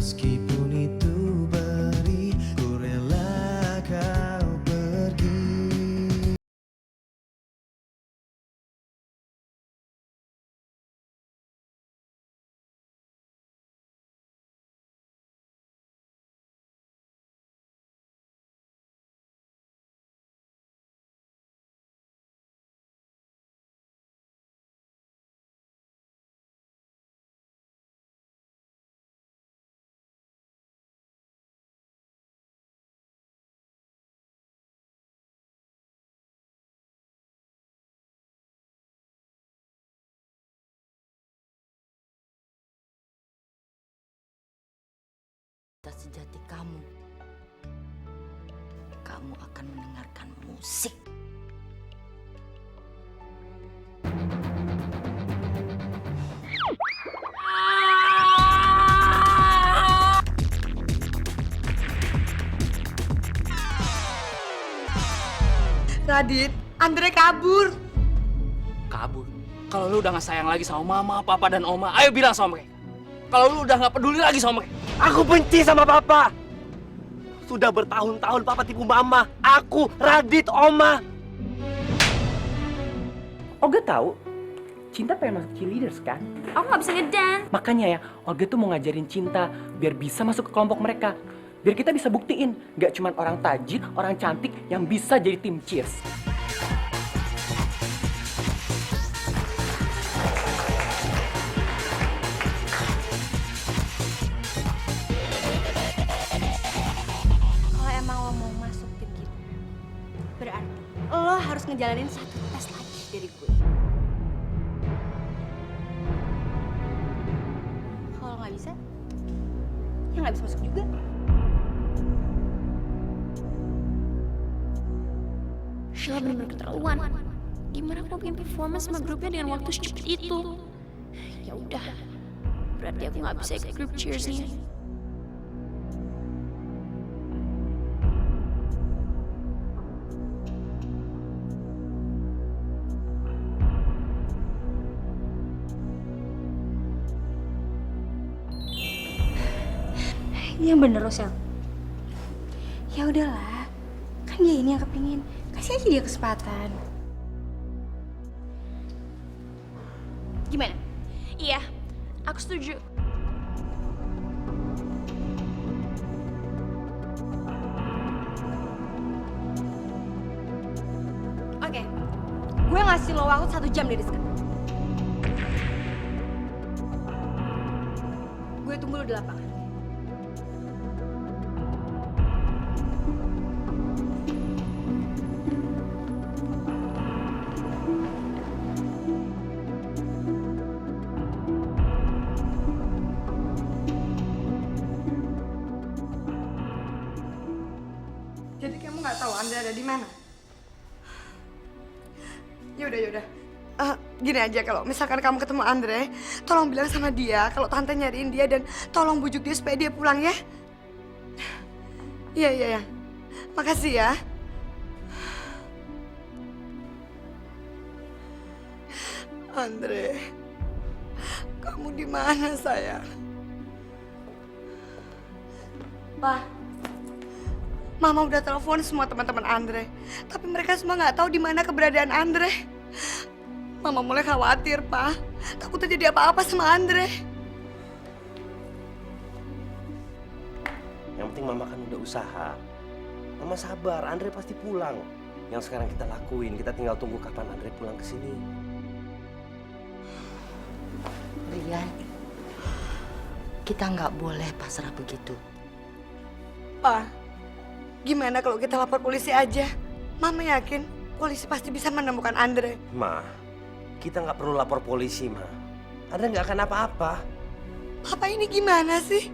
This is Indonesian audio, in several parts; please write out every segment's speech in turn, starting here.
Meskipun itu beri, ku rela kau pergi. Sejati kamu, kamu akan mendengarkan musik. Radit, Andre kabur. Kabur? Kalau lu udah gak sayang lagi sama mama, papa, dan oma, ayo bilang sama mereka. Kalau lu udah gak peduli lagi sama mereka. Aku benci sama papa. Sudah bertahun-tahun papa tipu mama. Aku, Radit, Oma. Olga tahu, Cinta pengen masuk cheerleaders kan? Aku nggak bisa ngedance. Makanya ya, Olga tuh mau ngajarin Cinta biar bisa masuk ke kelompok mereka. Biar kita bisa buktiin, gak cuma orang tajir, orang cantik yang bisa jadi tim cheers. Kalau emang lo mau masuk tim kita, berarti lo harus ngejalanin satu tes lagi dari gue. Kalau nggak bisa, ya nggak bisa masuk juga. Sheila bener-bener keterlaluan. Gimana aku bikin performance sama grupnya dengan waktu secepat itu? Ya udah, berarti aku nggak bisa ikut grup cheersnya. Yang bener Rosel. Ya udahlah, kan dia ini yang kepingin. Kasih aja dia kesempatan. Gimana? Iya, aku setuju. Oke, gue ngasih lo waktu 1 jam dari sekarang. Gue tunggu lo di lapangan. Jadi kamu nggak tahu Andre ada di mana? Yaudah. Gini aja, kalau misalkan kamu ketemu Andre, tolong bilang sama dia kalau tante nyariin dia dan tolong bujuk dia supaya dia pulang ya. Iya. Makasih ya. Andre, kamu di mana sayang? Pa, Mama udah telepon semua teman-teman Andre, tapi mereka semua nggak tahu di mana keberadaan Andre. Mama mulai khawatir, Pak. Takut terjadi apa-apa sama Andre. Yang penting Mama kan udah usaha. Mama sabar, Andre pasti pulang. Yang sekarang kita lakuin, kita tinggal tunggu kapan Andre pulang ke sini. Rian, kita nggak boleh pasrah begitu. Pak, gimana kalau kita lapor polisi aja? Mama yakin polisi pasti bisa menemukan Andre. Ma, kita nggak perlu lapor polisi, Ma. Andre nggak akan apa-apa. Papa ini gimana sih?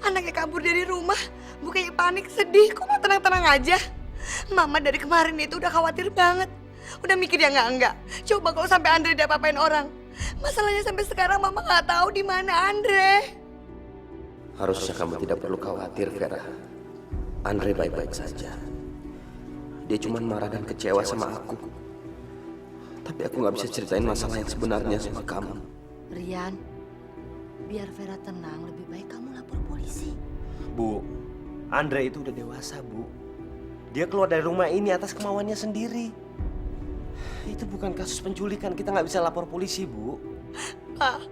Anaknya kabur dari rumah, bukannya panik, sedih, kok mau tenang-tenang aja? Mama dari kemarin itu udah khawatir banget. Udah mikir ya enggak. Coba kalau sampai Andre diapa-apain orang. Masalahnya sampai sekarang Mama nggak tahu di mana Andre. Harusnya kamu tidak perlu khawatir, Vera. Andre baik-baik saja. Dia cuma marah dan kecewa sama aku. Tapi aku nggak bisa ceritain masalah yang sebenarnya sama kamu. Rian, Biar Vera tenang, lebih baik kamu lapor polisi. Bu, Andre itu udah dewasa, Bu. Dia keluar dari rumah ini atas kemauannya sendiri. Itu bukan kasus penculikan, kita nggak bisa lapor polisi, Bu. Pak,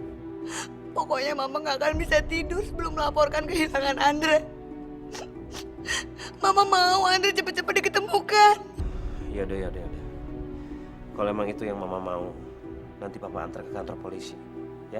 pokoknya Mama nggak akan bisa tidur sebelum melaporkan kehilangan Andre. Mama mau Andre cepet-cepet diketemukan. Yaudah. Kalau emang itu yang Mama mau, nanti Papa antar ke kantor polisi, ya.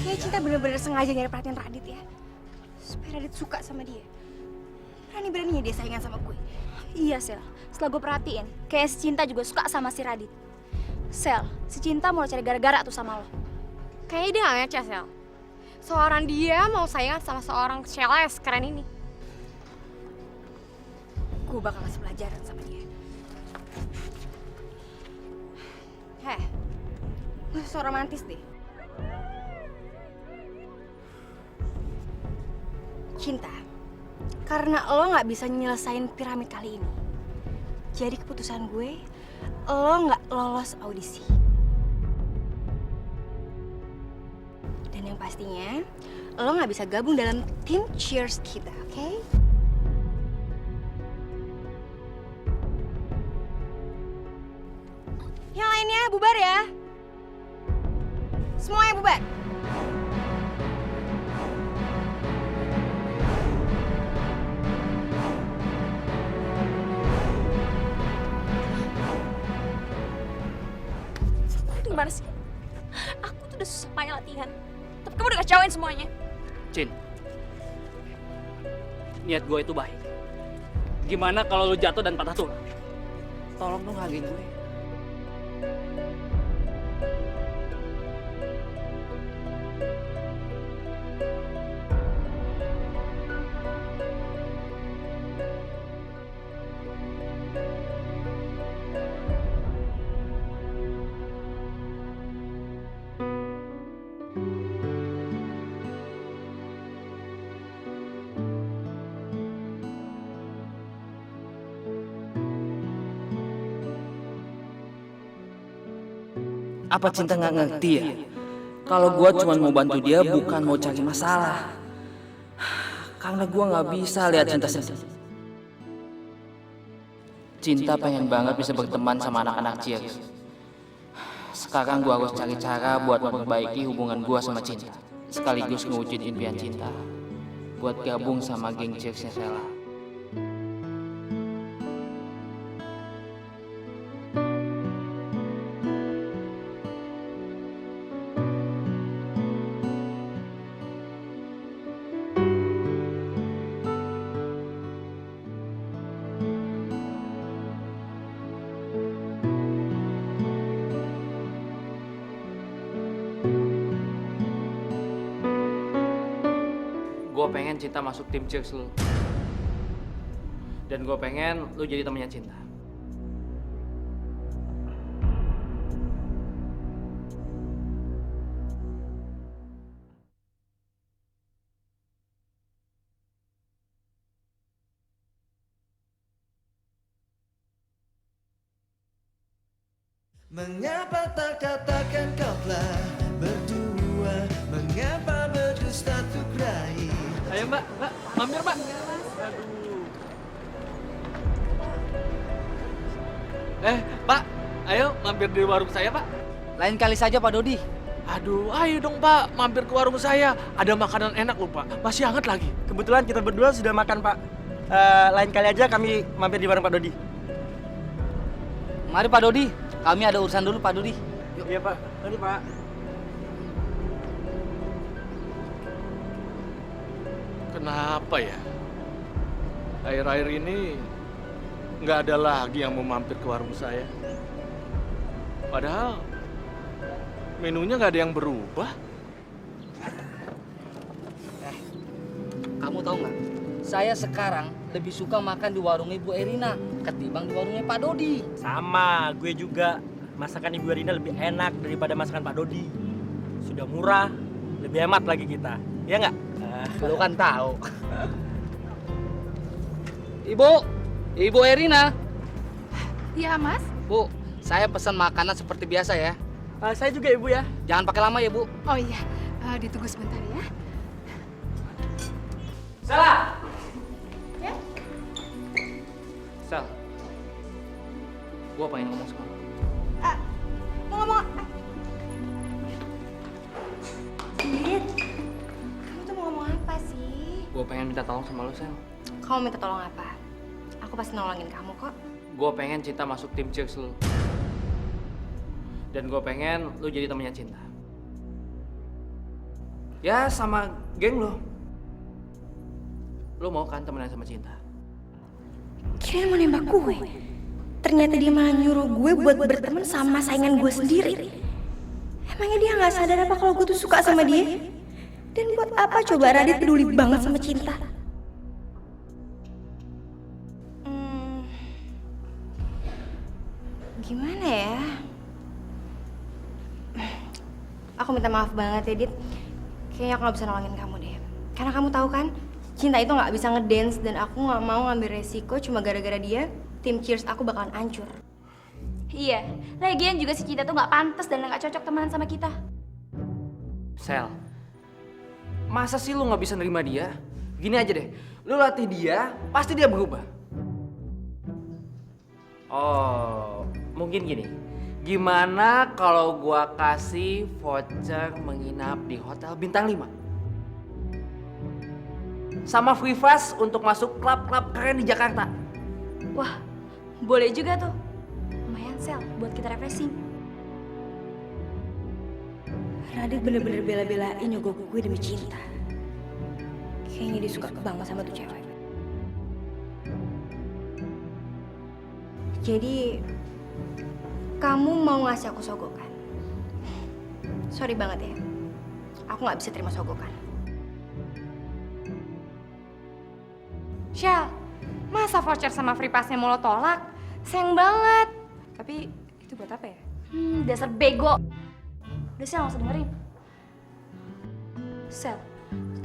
Kayaknya Cinta bener-bener sengaja nyari perhatian Radit ya. Supaya Radit suka sama dia. Berani-beraninya dia saingan sama gue. Iya, Sel. Setelah gue perhatiin, kayak si Cinta juga suka sama si Radit. Sel, si Cinta mau cari gara-gara tuh sama lo. Kayaknya dia gak ngeceh, Sel. Seorang dia mau saingan sama seorang Celes keren ini. Gue bakal ngasih pelajaran sama dia. Heh, gak usah romantis deh. Cinta, karena lo nggak bisa nyelesain piramid kali ini. Jadi keputusan gue, lo nggak lolos audisi. Dan yang pastinya, lo nggak bisa gabung dalam tim cheers kita, oke? Yang lainnya bubar ya. Semuanya bubar. Gimana sih? Aku tuh udah susah payah latihan. Tapi kamu udah kacauin semuanya. Cin, niat gue itu baik. Gimana kalau lu jatuh dan patah tulang? Tolong dong hargain gue. Apa Cinta nggak ngerti ya? Kalau gue cuma mau bantu dia, bukan mau cari masalah. Karena gue nggak bisa lihat Cinta sedih. Cinta pengen banget bisa berteman sama anak-anak Cheers. Sekarang gue harus cari cara buat memperbaiki hubungan gue sama Cinta. Sekaligus ngewujudin impian Cinta buat gabung sama geng Cheersnya Sheila. Gue pengen Cinta masuk tim Cheers lu. Dan gue pengen lu jadi temennya Cinta. Mengapa tak katakan kau telah berdua? Mengapa berdusta untuk raih? Ayo mbak, mampir mbak. Pak, ayo mampir di warung saya pak. Lain kali saja Pak Dodi. Aduh, ayo dong Pak, mampir ke warung saya. Ada makanan enak loh Pak, masih hangat lagi. Kebetulan kita berdua sudah makan Pak. Lain kali aja kami mampir di warung Pak Dodi. Mari Pak Dodi, kami ada urusan dulu Pak Dodi. Iya Pak, mari Pak. Kenapa ya? Akhir-akhir ini nggak ada lagi yang mau mampir ke warung saya. Padahal menunya nggak ada yang berubah. Kamu tahu nggak? Saya sekarang lebih suka makan di warung Ibu Erina ketimbang di warungnya Pak Dodi. Sama, gue juga. Masakan Ibu Erina lebih enak daripada masakan Pak Dodi. Sudah murah, lebih hemat lagi kita. Iya nggak? Lu kan tahu. Ibu Erina. Iya, Mas. Bu, saya pesan makanan seperti biasa ya. Saya juga Ibu ya. Jangan pakai lama ya Bu. Oh iya, ditunggu sebentar ya. Salah. Ya? Sal, gua pengen ngomong sama lu. Mau ngomong Dit, kamu tuh mau ngomong apa sih? Gua pengen minta tolong sama lu, Sal. Kamu minta tolong apa? Aku pasti nolongin kamu kok. Gua pengen Cinta masuk tim Cheers lu. Dan gua pengen lu jadi temannya Cinta. Ya sama geng lu. Lu mau kan temenan sama Cinta? Kirain mau nembak gue. Ternyata dia malah nyuruh gue buat berteman sama saingan gue sendiri. Emangnya dia nggak sadar apa kalau gue tuh suka sama dia? Dan buat apa coba Radit peduli banget sama Cinta? Gimana ya? Aku minta maaf banget ya, Dit. Kayaknya aku nggak bisa nolongin kamu deh. Karena kamu tahu kan, Cinta itu nggak bisa ngedance dan aku nggak mau ngambil resiko cuma gara-gara dia. Tim cheers aku bakalan hancur. Iya, lagian juga si Cinta tuh nggak pantas dan nggak cocok temenan sama kita. Sel, masa sih lu nggak bisa nerima dia? Gini aja deh, lu latih dia, pasti dia berubah. Oh, mungkin gini. Gimana kalau gua kasih voucher menginap di hotel bintang 5? Sama free pass untuk masuk klub-klub keren di Jakarta. Wah, boleh juga tuh. Lumayan Sel, buat kita refreshing. Radit bener-bener bela-belain nyogok gue demi cinta. Kayaknya dia suka banget sama tuh cewek. Jadi, kamu mau ngasih aku sogokan? Sorry banget ya, aku nggak bisa terima sogokan. Shell, masa voucher sama free pass-nya mau lo tolak? Sayang banget. Tapi itu buat apa ya? Dasar bego. Udah Sel, nggak usah dengerin. Sel,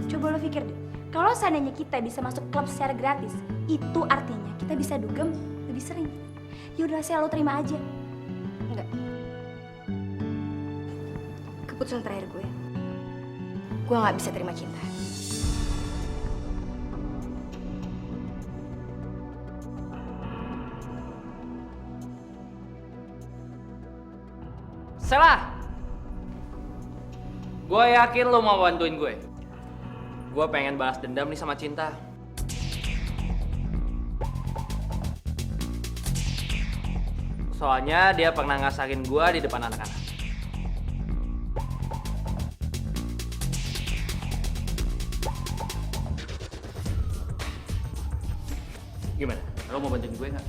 coba lo pikir deh. Kalau seandainya kita bisa masuk klub secara gratis, itu artinya kita bisa dugem lebih sering. Yaudah Sel, lo terima aja. Enggak. Keputusan terakhir gue. Gue nggak bisa terima cinta. Salah. Gue yakin lo mau bantuin gue. Gue pengen balas dendam nih sama Cinta. Soalnya dia pernah ngasarin gue di depan anak-anak. Gimana? Lo mau bantuin gue nggak?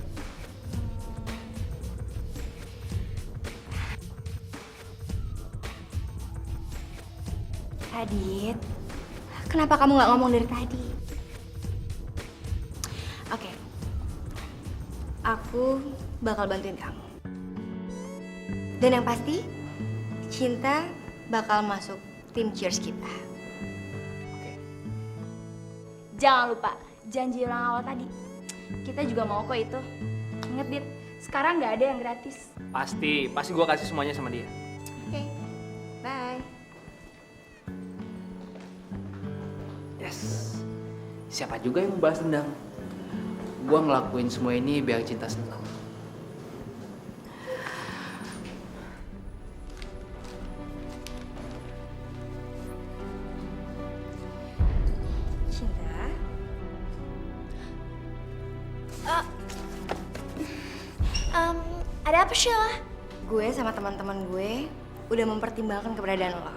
Radit, kenapa kamu nggak ngomong dari tadi? Oke, aku bakal bantuin kamu. Dan yang pasti, Cinta bakal masuk tim cheers kita. Jangan lupa, janji orang awal tadi. Kita juga mau kok itu. Ingat, Dit, sekarang nggak ada yang gratis. Pasti gue kasih semuanya sama dia. Oke, bye. Yes. Siapa juga yang mau balas dendam? Gua ngelakuin semua ini biar Cinta senang. Cinta, Ada apa Sheila? gue sama teman-teman gue udah mempertimbangkan keberadaan lo.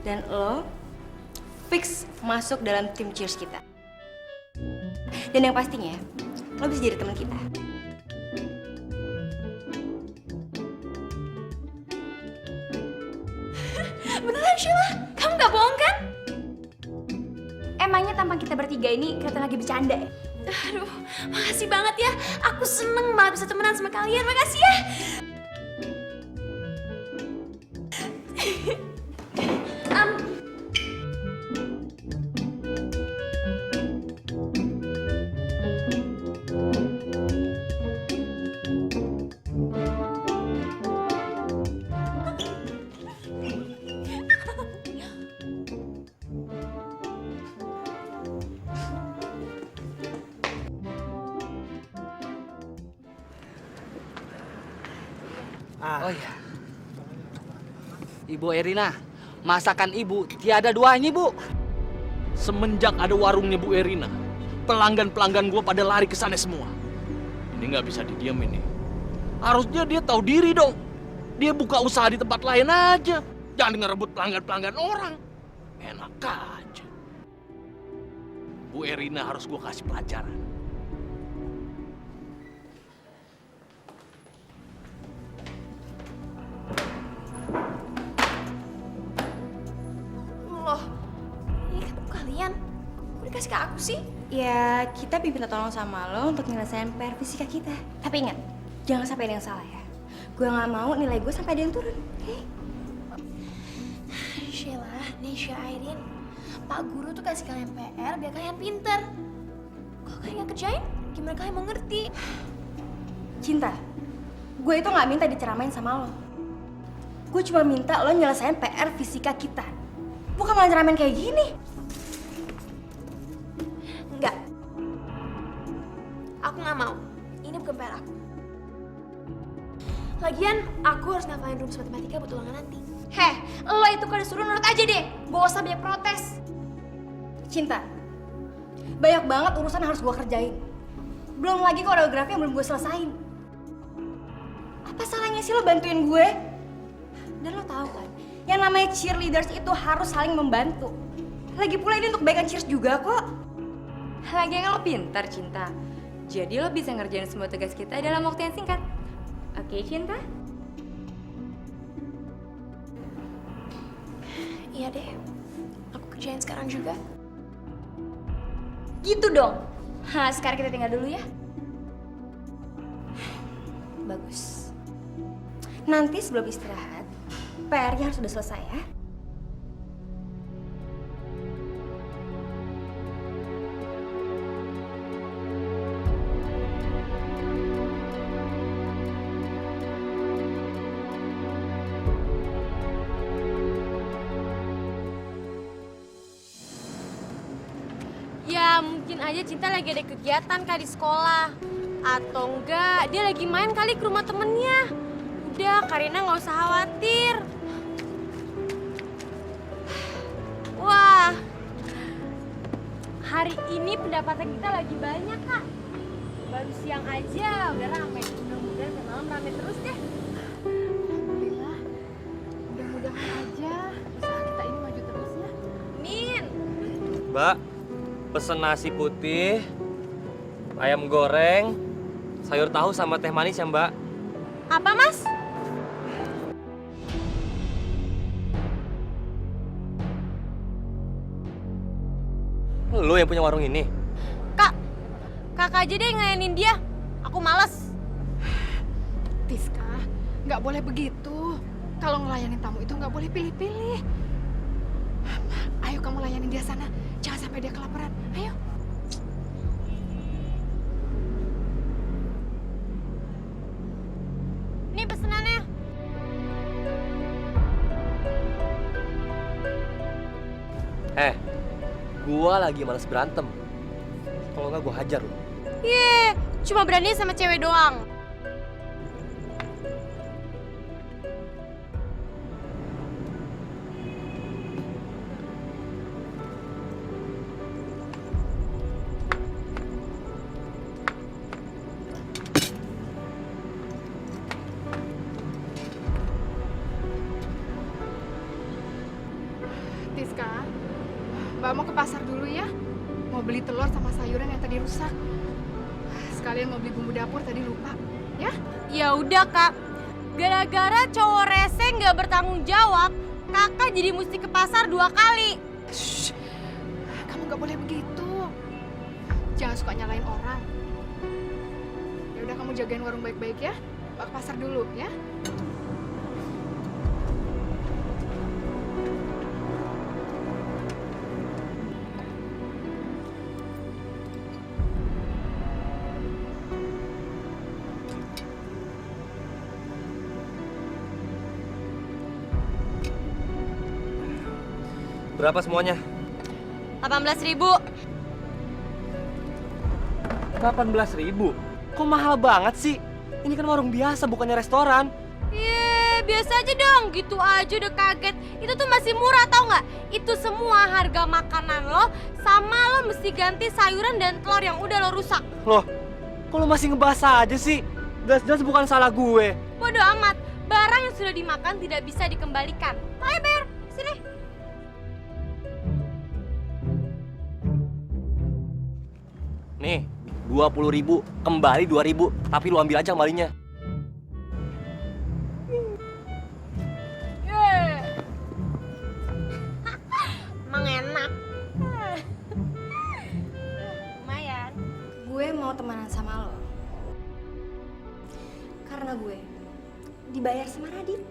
Dan lo fix masuk dalam tim cheers kita. Dan yang pastinya, lo bisa jadi teman kita. Beneran Sheila? Kamu nggak bohong kan? Emangnya tampang kita bertiga ini kelihatan lagi bercanda ya? Aduh, makasih banget ya. Aku seneng banget bisa temenan sama kalian. Makasih ya. Oh iya. Ibu Erina, masakan ibu tiada duanya, Bu. Semenjak ada warungnya Bu Erina, pelanggan-pelanggan gue pada lari ke sana semua. Ini nggak bisa didiamin nih. Harusnya dia tahu diri dong. Dia buka usaha di tempat lain aja. Jangan ngerebut pelanggan-pelanggan orang. Enak aja. Bu Erina harus gue kasih pelajaran. Loh, ini kan kalian. Kok dikasih ke aku sih? Ya, kita minta tolong sama lo untuk nyelesain PR fisika kita. Tapi ingat, jangan sampai ada yang salah ya. Gue nggak mau nilai gue sampai ada yang turun, oke? Sheila, Nesha, Airin. Pak Guru tuh kasih kalian PR biar kalian pinter. Kalau kalian nggak kerjain, gimana kalian mau ngerti? Cinta, gue itu nggak minta diceramain sama lo. Gue cuma minta lo nyelesain PR fisika kita. Bukan malah nyeramain kayak gini. Enggak. Aku nggak mau. Ini bukan PR aku. Lagian, aku harus ngafalin rumus matematika buat ulangan nanti. Heh, lo itu kalau disuruh nurut aja deh. Gak usah banyak protes. Cinta, banyak banget urusan yang harus gue kerjain. Belum lagi koreografi yang belum gue selesain. Apa salahnya sih lo bantuin gue? Dan lo tahu kan, yang namanya cheerleaders itu harus saling membantu. Lagi pula ini untuk kebaikan cheers juga kok. Lagian kan lo pintar, Cinta. Jadi lo bisa ngerjain semua tugas kita dalam waktu yang singkat. Oke, Cinta? Iya deh. Aku kerjain sekarang juga. Gitu dong. Nah, sekarang kita tinggal dulu ya. Bagus. Nanti sebelum istirahat, PR-nya harus sudah selesai ya. Ya mungkin aja Cinta lagi ada kegiatan kali di sekolah. Atau enggak, dia lagi main kali ke rumah temennya. Udah, Karina nggak usah khawatir. Wah, hari ini pendapatan kita lagi banyak, Kak. Baru siang aja udah rame. Mudah-mudahan malam rame terus deh. Alhamdulillah. Mudah-mudahan aja usaha kita ini maju terus ya. Min. Mbak, pesen nasi putih, ayam goreng, sayur tahu sama teh manis ya, Mbak. Apa, Mas? Lu yang punya warung ini? Kak, kakak aja deh ngelayanin dia. Aku males. Tiska, nggak boleh begitu. Kalau ngelayanin tamu itu nggak boleh pilih-pilih. Ayo kamu layanin dia sana. Jangan sampai dia kelaparan. Ayo. Ini pesenannya. Gua lagi males berantem. Kalau nggak gua hajar lu. Ye, cuma berani sama cewek doang. Tiska, Mbak mau ke pasar dulu ya. Mau beli telur sama sayuran yang tadi rusak. Sekalian mau beli bumbu dapur tadi lupa. Ya? Ya udah, Kak. Gara-gara cowok rese nggak bertanggung jawab, kakak jadi mesti ke pasar 2 kali. Shh. Kamu nggak boleh begitu. Jangan suka nyalain orang. Ya udah kamu jagain warung baik-baik ya. Mbak ke pasar dulu ya. Berapa semuanya? 18.000. 18.000? Kok mahal banget sih? Ini kan warung biasa, bukannya restoran. Ye, biasa aja dong. Gitu aja udah kaget. Itu tuh masih murah tau nggak? Itu semua harga makanan lo, sama lo mesti ganti sayuran dan telur yang udah lo rusak. Loh, kok lo masih ngebahas aja sih? Jelas-jelas bukan salah gue. Bodoh amat. Barang yang sudah dimakan tidak bisa dikembalikan. Ayo bayar. Sini. Nih, 20.000, kembali 2.000, tapi lu ambil aja kembalinya. Emang enak. Lumayan. Gue mau temenan sama lo. Karena gue dibayar sama Radit.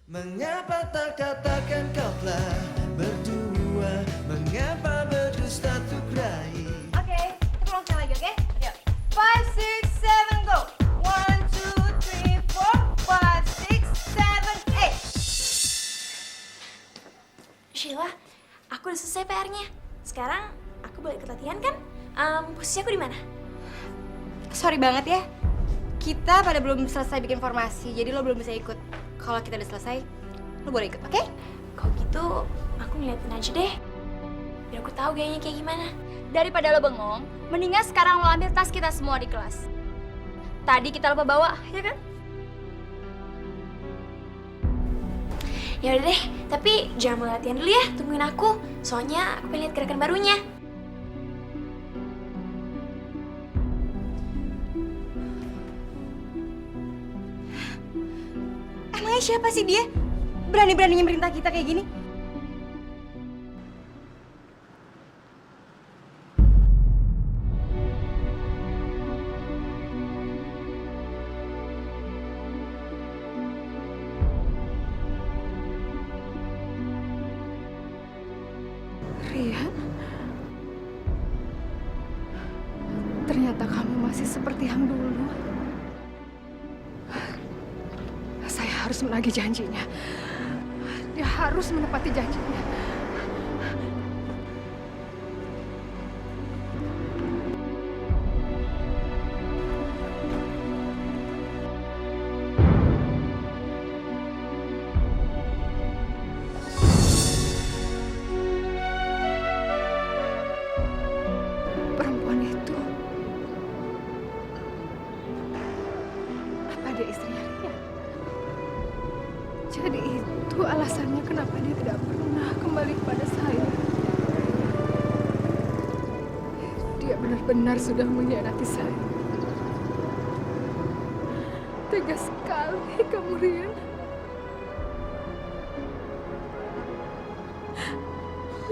Mengapa tak katakan kau telah berdua? Mengapa berdusta untuk raih? Oke, kita pulang lagi, oke? Yuk. 5, 6, 7, go! 1, 2, 3, 4, 5, 6, 7, 8. Sheila, aku udah selesai PR-nya. Sekarang aku boleh ikut latihan kan? Posisi aku di mana? Sorry banget ya. Kita pada belum selesai bikin formasi, jadi lo belum bisa ikut. Kalau kita udah selesai, lo boleh ikut, oke? Kalau gitu, aku ngeliatin aja deh. Biar aku tahu gayanya kayak gimana. Daripada lo bengong, mendingan sekarang lo ambil tas kita semua di kelas. Tadi kita lupa bawa, ya kan? Ya udah deh, tapi jangan mulai latihan dulu ya, tungguin aku. Soalnya aku pengen lihat gerakan barunya. Emangnya siapa sih dia? Berani-beraninya merintah kita kayak gini? Rian, ternyata kamu masih seperti yang dulu. Saya harus menagih janjinya. Dia harus menepati janjinya. Perempuan itu, apa dia istrinya Rian? Jadi itu alasannya kenapa dia tidak pernah kembali kepada saya. Dia benar-benar sudah mengkhianati saya. Tega sekali kamu, Rian.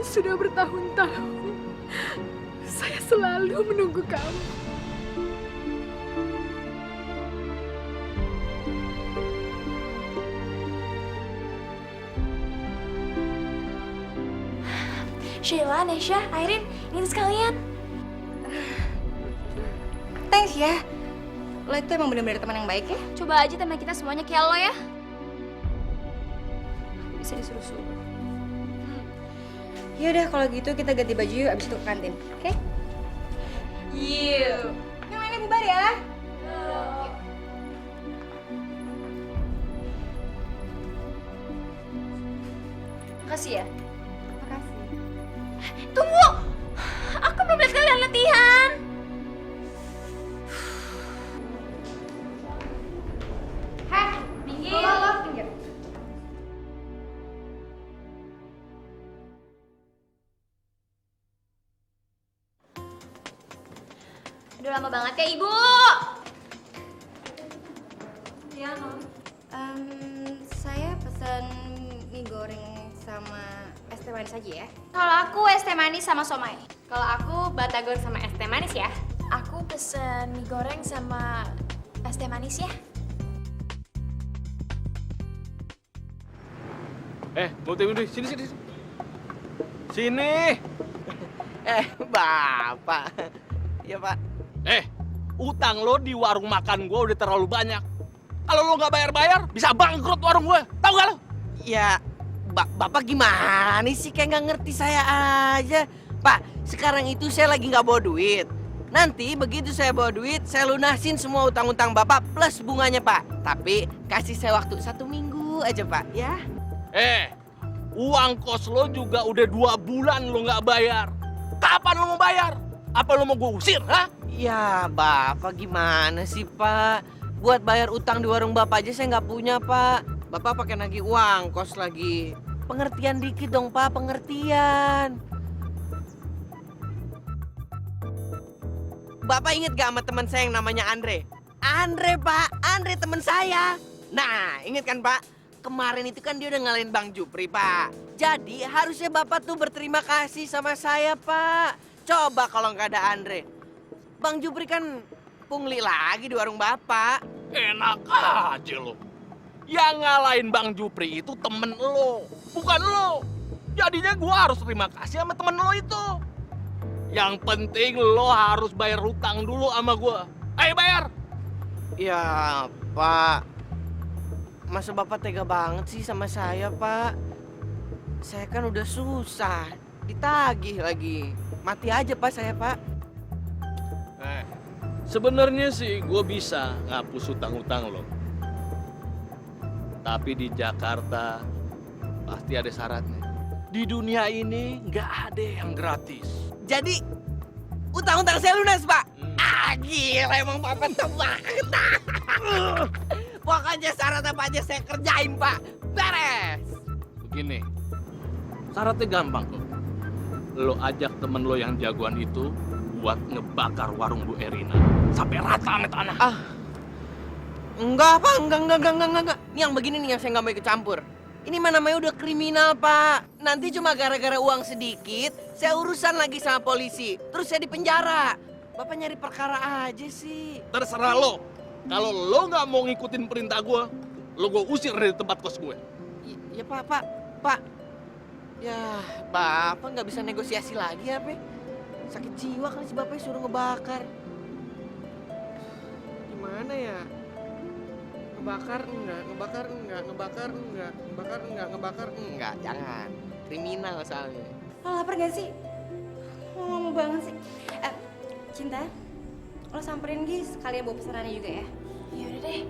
Sudah bertahun-tahun saya selalu menunggu kamu. Sheila, Nesha, Irene, ini sekalian. Thanks ya. Lo itu emang bener-bener teman yang baik ya. Coba aja teman kita semuanya kayak lo ya. Bisa disuruh-suruh. Yaudah kalau gitu kita ganti baju yuk abis itu ke kantin, oke? Yuk. Yang lainnya bubar ya. Makasih ya. Makasih. Tunggu! Aku belum lihat kalian latihan. Heh, minggir. Minggir. Udah lama banget ya, Ibu. Ya, saya pesan mie goreng sama es teh manis aja ya. Kalau aku es teh manis sama somai. Kalau aku batagor sama es teh manis ya. Aku pesen mie goreng sama es teh manis ya. Mau tunggu sini. Sini. Bapak. Ya, Pak. Utang lo di warung makan gua udah terlalu banyak. Kalau lo nggak bayar-bayar, bisa bangkrut warung gua. Tahu nggak lo? Ya, Bapak gimana sih? Kayak nggak ngerti saya aja. Pak, sekarang itu saya lagi nggak bawa duit. Nanti begitu saya bawa duit, saya lunasin semua utang-utang Bapak plus bunganya, Pak. Tapi kasih saya waktu 1 minggu aja, Pak, ya. Uang kos lo juga udah 2 bulan lo nggak bayar. Kapan lo mau bayar? Apa lo mau gue usir, ha? Ya, Bapak gimana sih, Pak? Buat bayar utang di warung Bapak aja saya nggak punya, Pak. Bapak pakai nagih uang kos lagi. Pengertian dikit dong, Pak, pengertian. Bapak inget gak sama teman saya yang namanya Andre? Andre, Pak. Andre teman saya. Nah, inget kan, Pak? Kemarin itu kan dia udah ngalahin Bang Jupri, Pak. Jadi harusnya Bapak tuh berterima kasih sama saya, Pak. Coba kalau nggak ada Andre. Bang Jupri kan pungli lagi di warung Bapak. Enak aja lo. Yang ngalahin Bang Jupri itu temen lo, bukan lo. Jadinya gua harus terima kasih sama temen lo itu. Yang penting lo harus bayar hutang dulu sama gua. Ayo bayar. Ya, Pak. Masa Bapak tega banget sih sama saya, Pak? Saya kan udah susah, ditagih lagi. Mati aja, Pak, saya, Pak. Sebenarnya sih gue bisa ngapus hutang-hutang lo. Tapi di Jakarta pasti ada syaratnya. Di dunia ini nggak ada yang gratis. Jadi, utang-utang saya lunas, Pak. Gila, emang Bapak tuh banget. Pokoknya syarat apa aja saya kerjain, Pak. Beres. Begini, syaratnya gampang kok. Lo ajak temen lo yang jagoan itu buat ngebakar warung Bu Erina sampai rata sama tanah. Enggak, Pak. Enggak. Ini yang begini nih yang saya nggak mau ikut campur. Ini mah namanya udah kriminal, Pak. Nanti cuma gara-gara uang sedikit, saya urusan lagi sama polisi. Terus saya dipenjara. Bapak nyari perkara aja sih. Terserah lo. Kalau lo nggak mau ngikutin perintah gue, lo gue usir dari tempat kos gue. Ya, Pak. Ya, Bapak nggak bisa negosiasi lagi apa? Sakit jiwa kali si Bapak suruh ngebakar. Gimana ya? Ngebakar enggak, jangan. Kriminal soalnya. Lo lapar gak sih? Lo ngomong banget sih. Cinta, lo samperin Gi sekalian bawa pesanannya juga ya. Ya udah deh.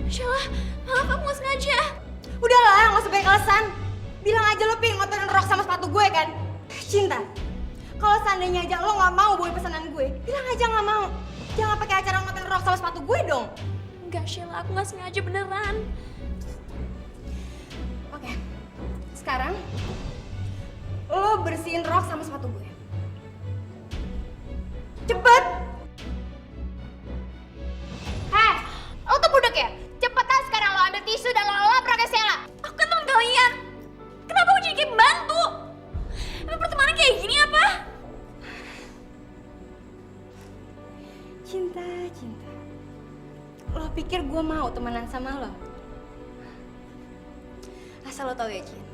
Sheila, maaf aku nggak sengaja. Udahlah, nggak usah banyak alasan. Bilang aja lo pengen ngotorin rok sama sepatu gue kan. Cinta, kalau seandainya aja lo nggak mau bawa pesanan gue, bilang aja nggak mau. Jangan pakai acara ngotorin rok sama sepatu gue dong. Enggak, Sheila, aku nggak sengaja beneran. Oke, sekarang lo bersihin rok sama sepatu gue. Cepet! Heh, lo tuh budak ya? Cepetan sekarang lo ambil tisu dan lo lap pakai Sheila. Aku kan temen kalian. Kenapa aku jadi kayak pembantu? Emang pertemanan kayak gini apa? Cinta. Lo pikir gue mau temenan sama lo? Asal lo tau ya, Cin.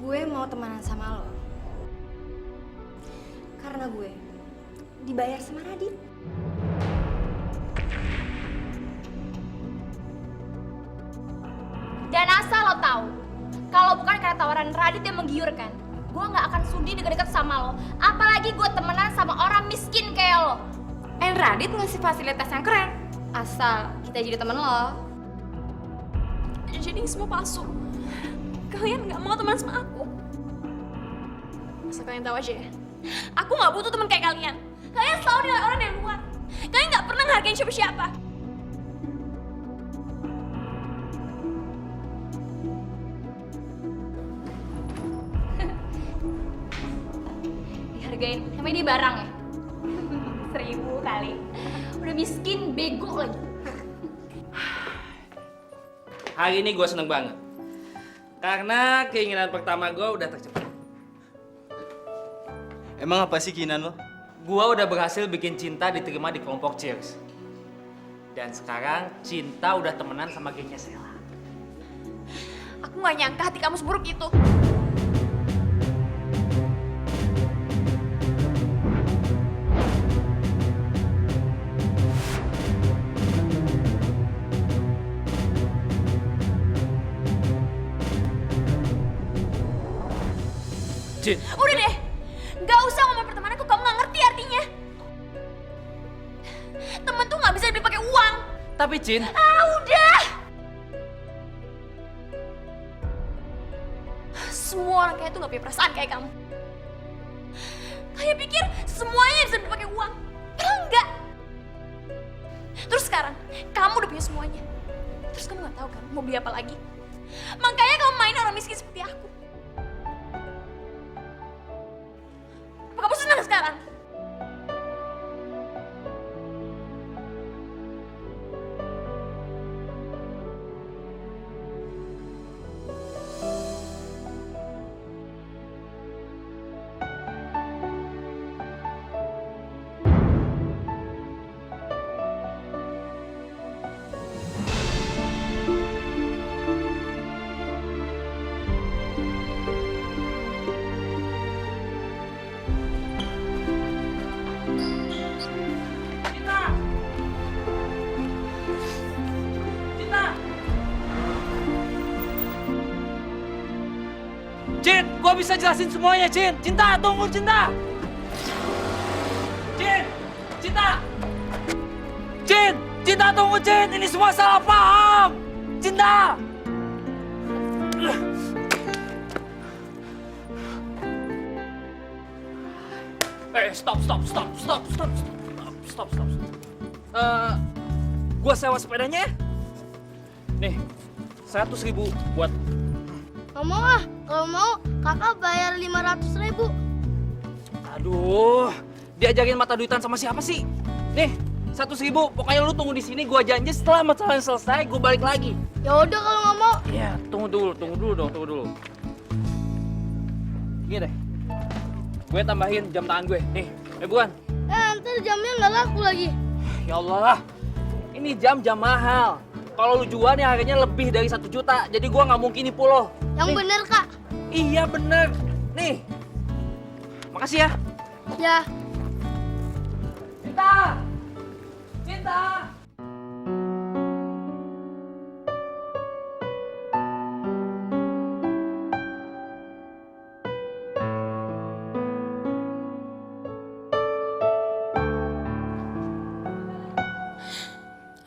Gue mau temenan sama lo. Karena gue dibayar sama Radit. Dan asal lo tahu, kalau bukan karena tawaran Radit yang menggiurkan, gue nggak akan sudi deket-deket sama lo. Apalagi gue temenan sama orang miskin kayak lo. And Radit ngasih fasilitas yang keren, asal kita jadi temen lo. Jadi ini semua palsu. Kalian nggak mau teman sama aku. Asal kalian tahu aja ya, aku nggak butuh teman kayak kalian. Kalian selalu nilai orang dari luar. Kalian nggak pernah ngehargain siapa-siapa. Dihargain, namanya dia barang ya. 1000 kali. Udah miskin, bego lagi. Hari ini gue seneng banget. Karena keinginan pertama gue udah tercapai. Emang apa sih keinginan lo? Gue udah berhasil bikin Cinta diterima di kelompok Cheers. Dan sekarang Cinta udah temenan sama gengnya Sheila. Aku gak nyangka hati kamu seburuk itu. Cin. Udah deh, gak usah ngomong pertemananku, kamu gak ngerti artinya. Temen tuh gak bisa dibeli pakai uang. Tapi Cin. Udah. Semua orang kayak tuh gak punya perasaan kayak kamu. Kayak pikir semuanya bisa dibeli pakai uang. Enggak. Terus sekarang, kamu udah punya semuanya. Terus kamu gak tahu kan mau beli apa lagi? Makanya kamu main orang miskin seperti aku. Apa kamu senang sekarang? Cin, gua bisa jelasin semuanya, Cin. Cinta, tunggu, Cinta. Cin, Cinta. Cin, Cinta tunggu, Cin. Ini semua salah paham. Cinta. Stop. Gua sewa sepedanya. Nih, 100.000 buat. Gak mau ah, kalau mau kakak bayar 500.000. Aduh, diajakin mata duitan sama siapa sih? Nih, 100.000. Pokoknya lu tunggu di sini. Gua janji setelah masalahnya selesai, gua balik lagi. Ya udah kalau nggak mau. Iya, tunggu dulu. Gini deh, gue tambahin jam tangan gue. Nih, bukan. Ntar jamnya nggak laku lagi. Ya Allah, ini jam mahal. Kalau lu jual nih harganya lebih dari 1 juta. Jadi gua nggak mungkin nipu lo. Yang bener kak. Iya bener. Nih, makasih ya. Ya. Cinta.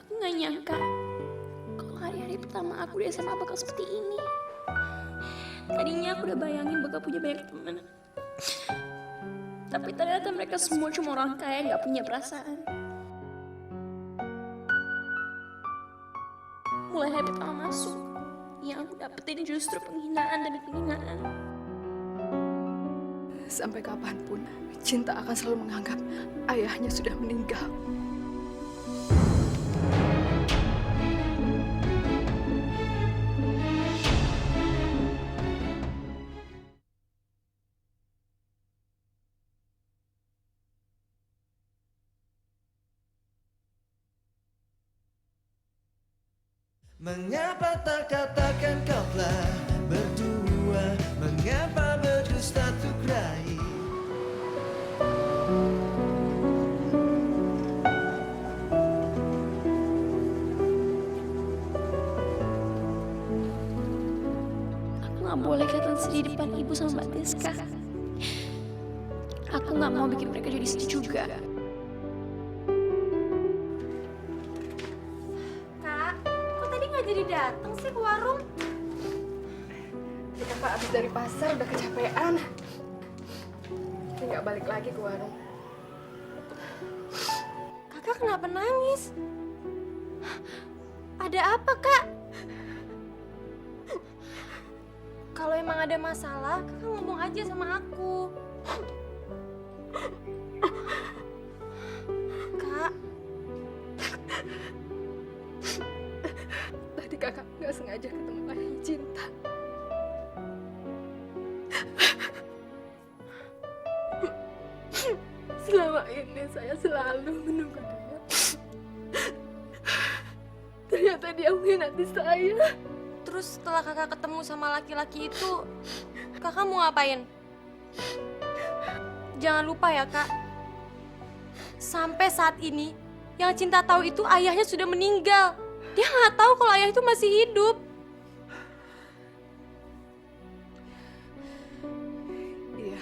Aku nggak nyangka kalau hari-hari pertama aku di SMA bakal seperti ini. Tadinya aku udah bayangin bakal punya banyak teman. Tapi ternyata mereka semua cuma orang kaya nggak punya perasaan. Mulai hari pertama masuk, yang aku dapetin justru penghinaan demi penghinaan. Sampai kapanpun, Cinta akan selalu menganggap ayahnya sudah meninggal. Mengapa tak katakan kau telah berdua? Mengapa berdusta untuk raih? Aku nggak boleh kelihatan sedih di depan ibu sama Mbak Tiska. Aku nggak mau bikin mereka jadi sedih juga. Kak, kok tadi nggak jadi datang sih ke warung? Ya, kakak habis dari pasar udah kecapean. Dia nggak balik lagi ke warung. Kakak kenapa nangis? Ada apa, Kak? Kalau emang ada masalah, Kakak ngomong aja sama aku. Kak. Tadi kakak nggak sengaja ketemu ayah Cinta. Selama ini saya selalu menunggu dia. Ternyata dia mengkhianati saya. Terus setelah kakak ketemu sama laki-laki itu, kakak mau ngapain? Jangan lupa ya, Kak. Sampai saat ini, yang Cinta tahu itu ayahnya sudah meninggal. Dia nggak tahu kalau ayah itu masih hidup. Iya.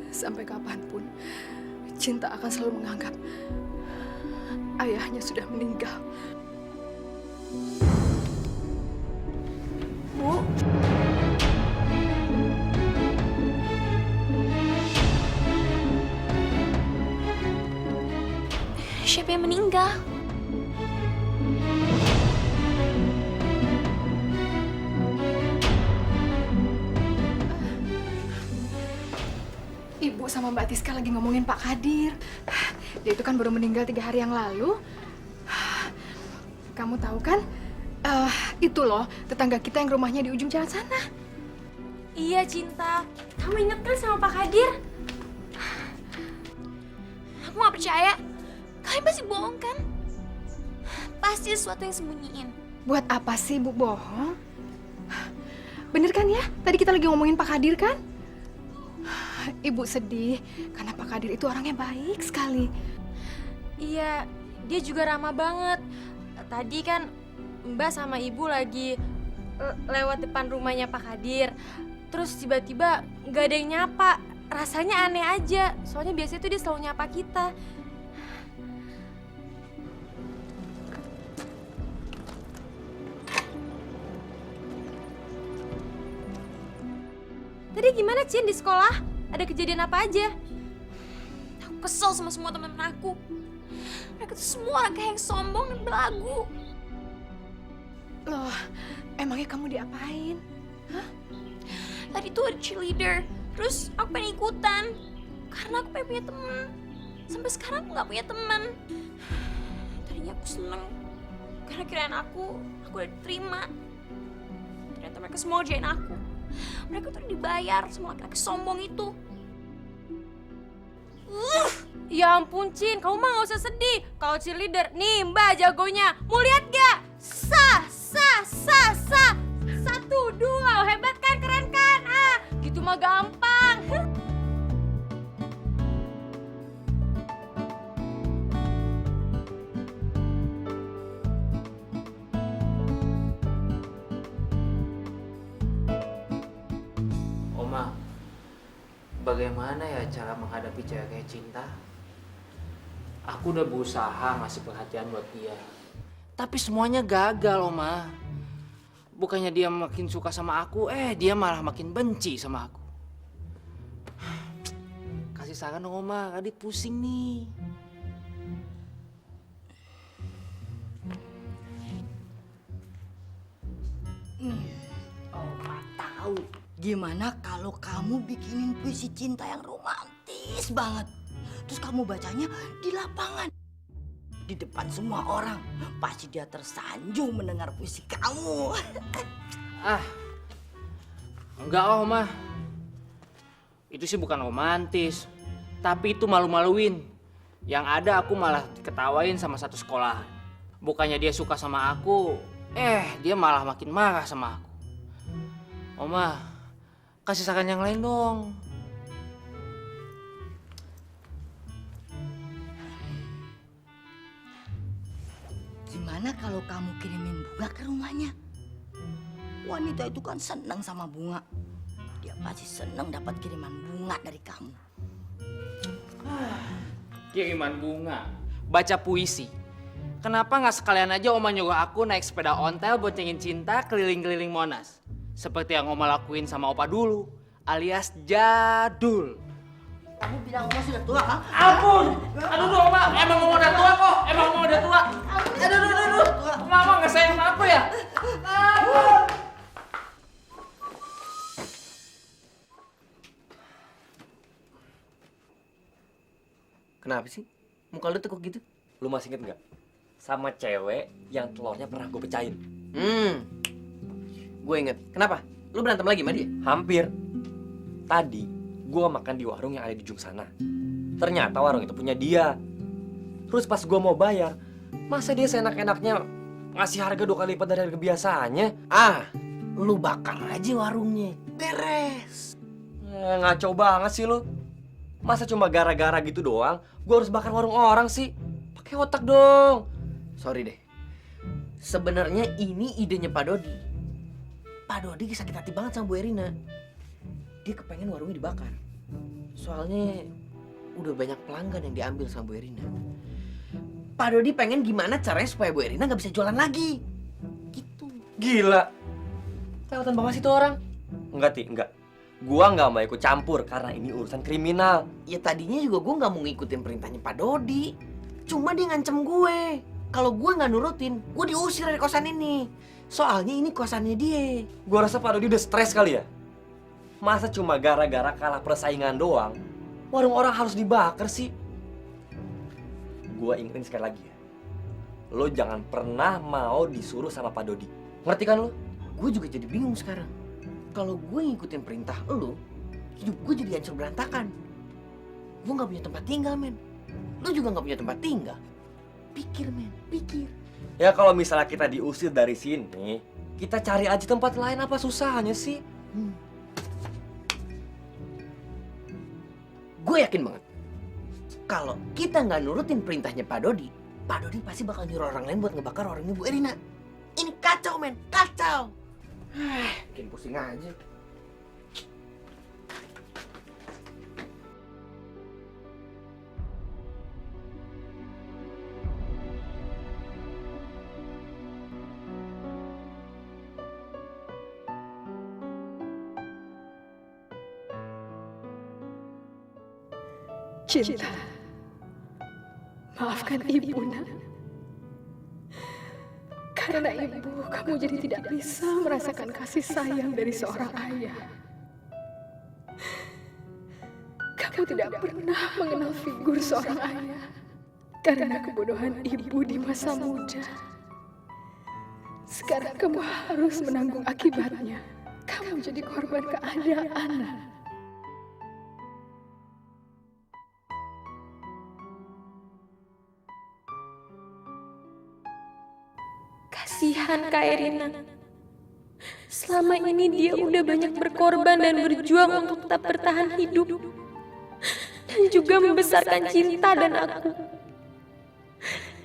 Sampai kapanpun, Cinta akan selalu menganggap ayahnya sudah meninggal. Bu. Siapa yang meninggal? sama Mbak Tiska lagi ngomongin Pak Kadir. Dia itu kan baru meninggal 3 hari yang lalu. Kamu tahu kan, itu loh tetangga kita yang rumahnya di ujung jalan sana. Iya, Cinta. Kamu inget kan sama Pak Kadir? Aku gak percaya. Kalian pasti bohong kan? Pasti sesuatu yang sembunyiin. Buat apa sih Bu bohong? Bener kan ya? Tadi kita lagi ngomongin Pak Kadir kan? Ibu sedih karena Pak Kadir itu orangnya baik sekali. Iya, dia juga ramah banget. Tadi kan Mbak sama Ibu lagi lewat depan rumahnya Pak Kadir. Terus tiba-tiba nggak ada yang nyapa. Rasanya aneh aja. Soalnya biasanya tuh dia selalu nyapa kita. Tadi gimana, Cin, di sekolah? Ada kejadian apa aja? Aku kesel sama semua teman-teman aku. Mereka tuh semua orang kayak yang sombong dan belagu. Loh, emangnya kamu diapain? Hah? Tadi tuh ada cheerleader. Terus aku pengen ikutan. Karena aku pengen punya teman. Sampai sekarang aku gak punya teman. Tadinya aku seneng. Karena kirain aku udah diterima. Ternyata mereka semua ngerjain aku. Mereka tuh dibayar sama laki-laki sombong itu. Ya ampun, Cin, kamu mah gak usah sedih. Kalau cheerleader, nih Mbak jagonya. Mau lihat gak? Sa. 1, 2, hebat kan, keren kan? Ah, gitu mah gampang. Oma, bagaimana ya cara menghadapi cewek kayak Cinta? Aku udah berusaha ngasih perhatian buat dia. Tapi semuanya gagal, Oma. Bukannya dia makin suka sama aku, dia malah makin benci sama aku. Kasih saran dong, Oma. Adit pusing nih. Oma tahu. Gimana kalau kamu bikinin puisi cinta yang romantis banget? Terus kamu bacanya di lapangan. Di depan semua orang. Pasti dia tersanjung mendengar puisi kamu. Enggak, Oma. Itu sih bukan romantis. Tapi itu malu-maluin. Yang ada aku malah diketawain sama satu sekolah. Bukannya dia suka sama aku, dia malah makin marah sama aku. Oma, kasih saran yang lain dong. Gimana kalau kamu kirimin bunga ke rumahnya? Wanita itu kan senang sama bunga. Dia pasti senang dapat kiriman bunga dari kamu. Kiriman bunga, baca puisi. Kenapa nggak sekalian aja Oma nyuruh aku naik sepeda ontel boncengin Cinta keliling-keliling Monas? Seperti yang Oma lakuin sama Opa dulu, alias jadul. Kamu bilang Oma sudah tua, ha? Ampun! Aduh, Oma, emang Oma udah tua kok. Emang Oma udah tua. Aduh. Mama nggak sayang sama aku ya? Kenapa sih? Muka lu tekuk gitu? Lu masih inget nggak? Sama cewek yang telurnya pernah gue pecahin. Gue inget. Kenapa? Lu berantem lagi sama dia? Hampir. Tadi gue makan di warung yang ada di ujung sana. Ternyata warung itu punya dia. Terus pas gue mau bayar, masa dia seenak-enaknya ngasih harga 2 kali lipat dari harga biasanya? Lu bakar aja warungnya. Beres. Ngaco banget sih lu. Masa cuma gara-gara gitu doang, gue harus bakar warung orang sih? Pakai otak dong. Sorry deh. Sebenarnya ini idenya Pak Dodi. Pak Dodi sakit hati banget sama Bu Erina. Dia kepengen warungnya dibakar. Soalnya udah banyak pelanggan yang diambil sama Bu Erina. Pak Dodi pengen gimana caranya supaya Bu Erina nggak bisa jualan lagi. Gitu. Gila. Kelewatan banget sih tuh orang. Enggak, Ti, enggak. Gua nggak mau ikut campur karena ini urusan kriminal. Ya tadinya juga gue nggak mau ngikutin perintahnya Pak Dodi. Cuma dia ngancem gue. Kalau gue nggak nurutin, gue diusir dari kosan ini. Soalnya ini kosannya dia. Gua rasa Pak Dodi udah stres kali ya. Masa cuma gara-gara kalah persaingan doang, warung orang harus dibakar sih? Gua ingetin sekali lagi ya. Lo jangan pernah mau disuruh sama Pak Dodi. Ngerti kan lo? Gue juga jadi bingung sekarang. Kalau gue ngikutin perintah lo, hidup gue jadi hancur berantakan. Gue nggak punya tempat tinggal, men. Lo juga nggak punya tempat tinggal. Pikir, men, pikir. Ya kalau misalnya kita diusir dari sini, kita cari aja tempat lain, apa susahnya sih? Gue yakin banget. Kalau kita nggak nurutin perintahnya Pak Dodi pasti bakal nyuruh orang lain buat ngebakar warungnya Bu Erina. Ini kacau, men, kacau. Bikin pusing aja. Cinta, maafkan ibu, nak. Karena ibu, kamu jadi tidak bisa merasakan kasih sayang dari seorang ayah. Kamu tidak pernah mengenal figur seorang ayah karena kebodohan ibu di masa muda. Sekarang kamu harus menanggung akibatnya. Kamu jadi korban keadaan. Kasihan Kak Erina. Selama ini dia udah banyak berkorban dan berjuang untuk tetap bertahan hidup. Dan juga membesarkan Cinta dan aku.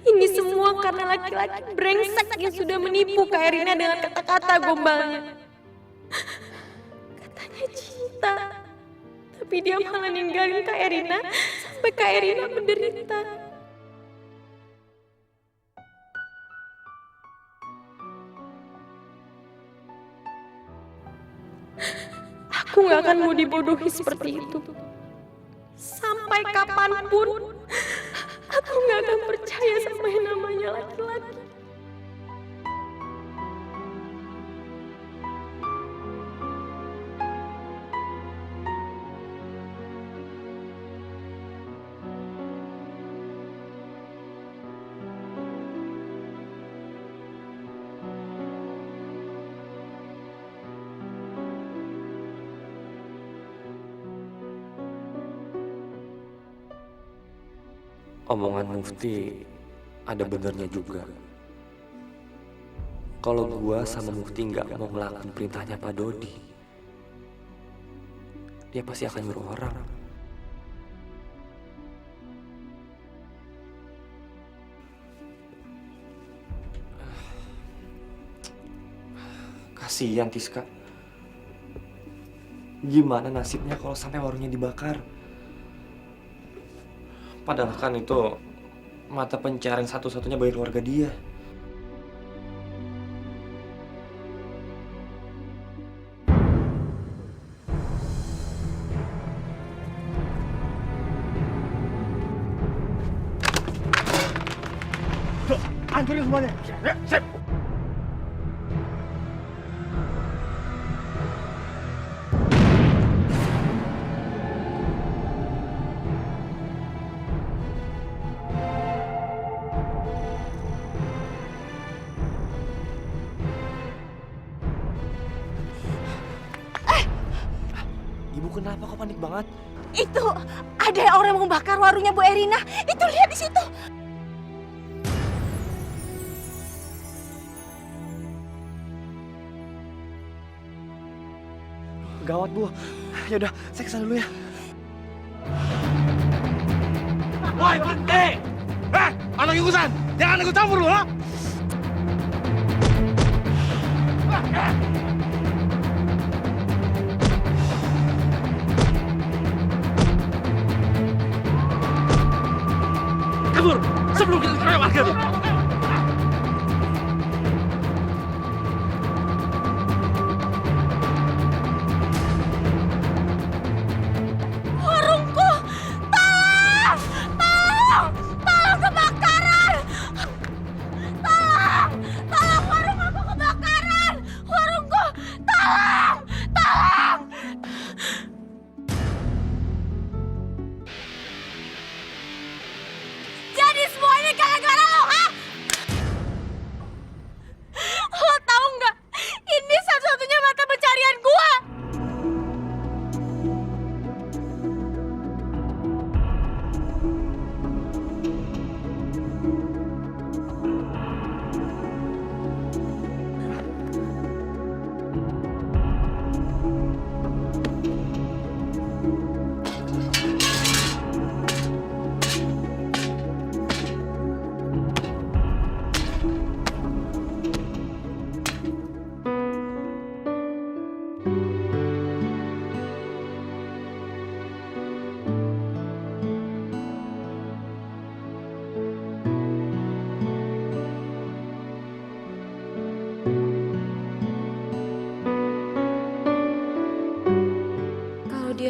Ini semua karena laki-laki brengsek yang sudah menipu Kak Erina dengan kata-kata gombalnya. Katanya cinta. Tapi dia malah ninggalin Kak Erina sampai Kak Erina menderita. Aku gak akan mau dibodohi seperti itu. Sampai kapanpun, aku gak akan percaya sama yang namanya laki-laki. Omongan Mufti ada benernya juga. Kalau gua sama Mufti nggak mau ngelakuin perintahnya Pak Dodi, dia pasti akan nyuruh orang. Kasihan Tiska. Gimana nasibnya kalau sampai warungnya dibakar? Padahal kan itu mata pencarian satu-satunya bagi keluarga dia. Hancurin semuanya. Ya, sip. Ibu kenapa kok panik banget? Itu ada orang yang mau bakar warungnya Bu Erina. Itu lihat di situ. Gawat, Bu. Ya udah, saya kesana dulu ya. Woi, berhenti! Anak ingusan, jangan ikut campur lu, ha? Kabur sebelum kita keroyok warga tuh. Warungku! Tolong! Tolong! Tolong kebakaran!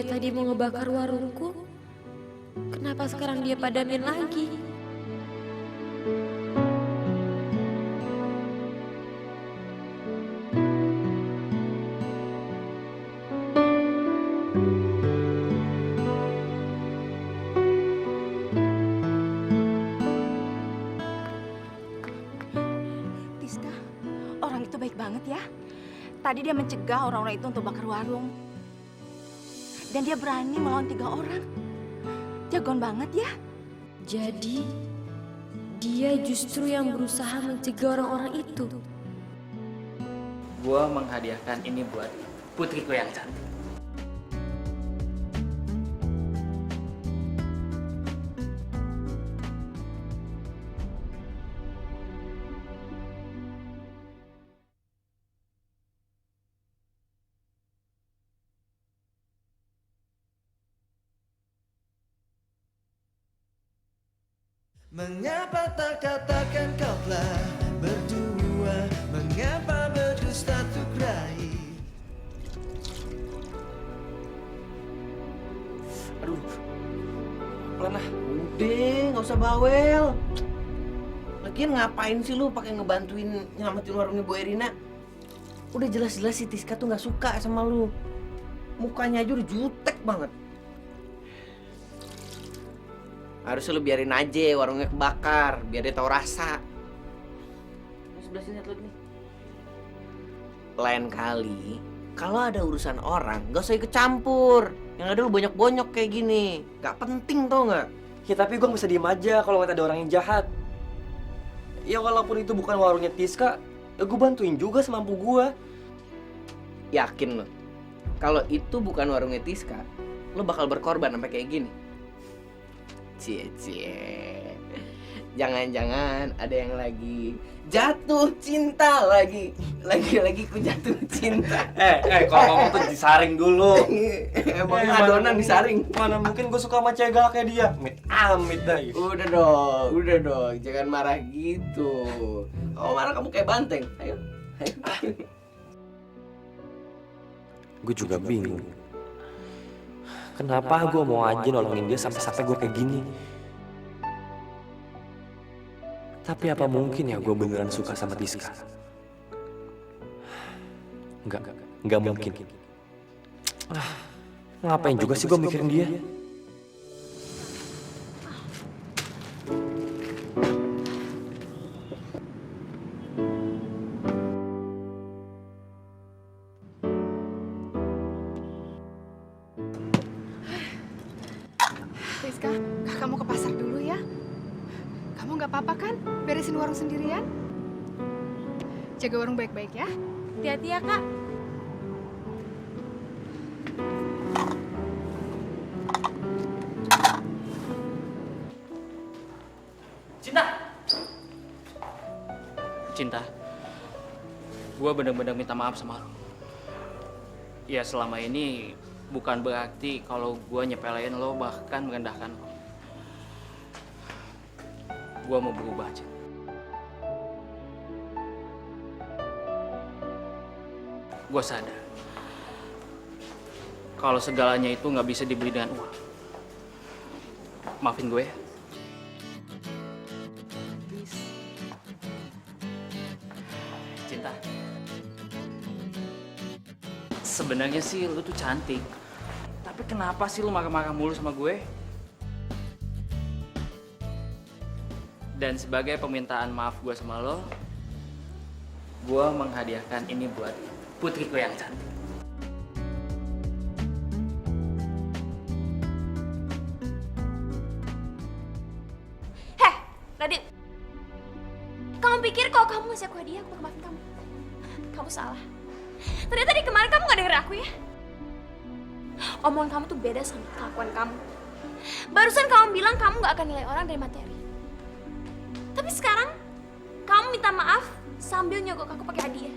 dia tadi mau ngebakar warungku, kenapa sekarang dia padamin lagi? Tiska, orang itu baik banget ya. Tadi dia mencegah orang-orang itu untuk bakar warung. Dan dia berani melawan 3 orang. Jagoan banget ya. Jadi, dia justru yang berusaha mencegah orang-orang itu. Gua menghadiahkan ini buat putriku yang cantik. Mengapa tak katakan kau telah berdua? Mengapa berdusta untuk raih? Aduh, pelan lah. Udah, nggak usah bawel. Lagian ngapain sih lu pakai ngebantuin nyelamatin warungnya Bu Erina? Udah jelas-jelas si Tiska tuh nggak suka sama lu. Mukanya aja udah jutek banget. Harusnya lu biarin aja warungnya kebakar, biar dia tahu rasa. Ini sebelah sini lagi nih. Lain kali, kalau ada urusan orang, gak usah ikut campur. Yang ada lu bonyok-bonyok kayak gini. Gak penting tau gak? Ya tapi gue bisa diem aja kalau ngeliat ada orang yang jahat. Ya walaupun itu bukan warungnya Tiska, ya gue bantuin juga semampu gue. Yakin lo? Kalau itu bukan warungnya Tiska, lo bakal berkorban sampai kayak gini? Cie. Jangan-jangan ada yang lagi jatuh cinta lagi. Lagi ku jatuh cinta. Kalau ngomong tuh disaring dulu. Emang adonan disaring. Mana mungkin gue suka sama cewek galak kayak dia. Amit dah. Udah dong, jangan marah gitu. Kalau marah kamu kayak banteng. Ayo. Gue juga bingung. Kenapa gue mau aja nolongin dia sampai gue kayak gini? Tapi apa mungkin ya gue beneran suka sama Tiska? Enggak mungkin. Ngapain juga sih gue mikirin dia? Rizka, kakak mau ke pasar dulu ya. Kamu nggak apa-apa kan? Beresin warung sendirian. Jaga warung baik-baik ya. Hati-hati ya, Kak. Cinta, gue bener-bener minta maaf sama lo. Ya selama ini bukan berarti kalau gue nyepelein lo bahkan merendahkan lo. Gue mau berubah aja. Gue sadar kalau segalanya itu nggak bisa dibeli dengan uang. Maafin gue ya. Cinta, sebenarnya sih lu tuh cantik. Tapi kenapa sih lu marah-marah mulu sama gue? Dan sebagai permintaan maaf gue sama lo, gue menghadiahkan ini buat putriku yang cantik. Heh, Radit. Kamu pikir kalau kamu ngasih aku hadiah, aku bakal maafin kamu? Kamu salah. Ternyata di kemarin kamu gak denger aku ya. Omongan kamu tuh beda sama kelakuan kamu. Barusan kamu bilang kamu gak akan nilai orang dari materi. Tapi sekarang, kamu minta maaf sambil nyogok aku pakai hadiah.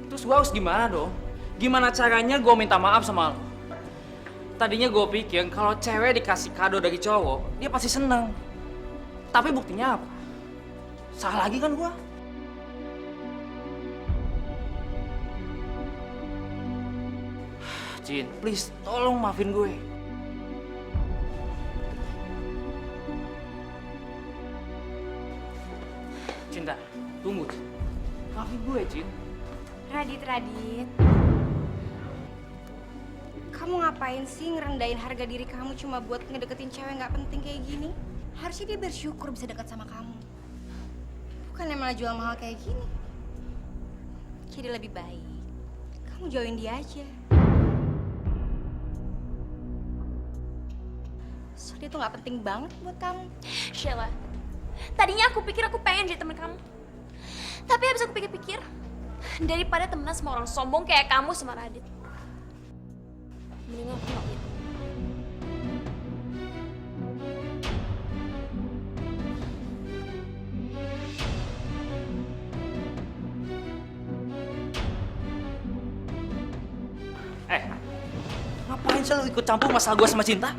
Terus gue harus gimana dong? Gimana caranya gue minta maaf sama lo? Tadinya gue pikir kalau cewek dikasih kado dari cowok, dia pasti seneng. Tapi buktinya apa? Salah lagi kan gue? Cin, please, tolong maafin gue. Cinta, tunggu. Maafin gue, Cin. Radit. Kamu ngapain sih ngerendahin harga diri kamu cuma buat ngedeketin cewek nggak penting kayak gini? Harusnya dia bersyukur bisa dekat sama kamu. Bukan yang malah jual mahal kayak gini. Jadi lebih baik kamu jauhin dia aja. So, dia tuh nggak penting banget buat kamu. Sheila, tadinya aku pikir aku pengen jadi teman kamu. Tapi habis aku pikir-pikir, daripada temenan sama orang sombong kayak kamu sama Radit, mendingan aku nggak gitu. Ngapain sih lu ikut campur masalah gue sama Cinta?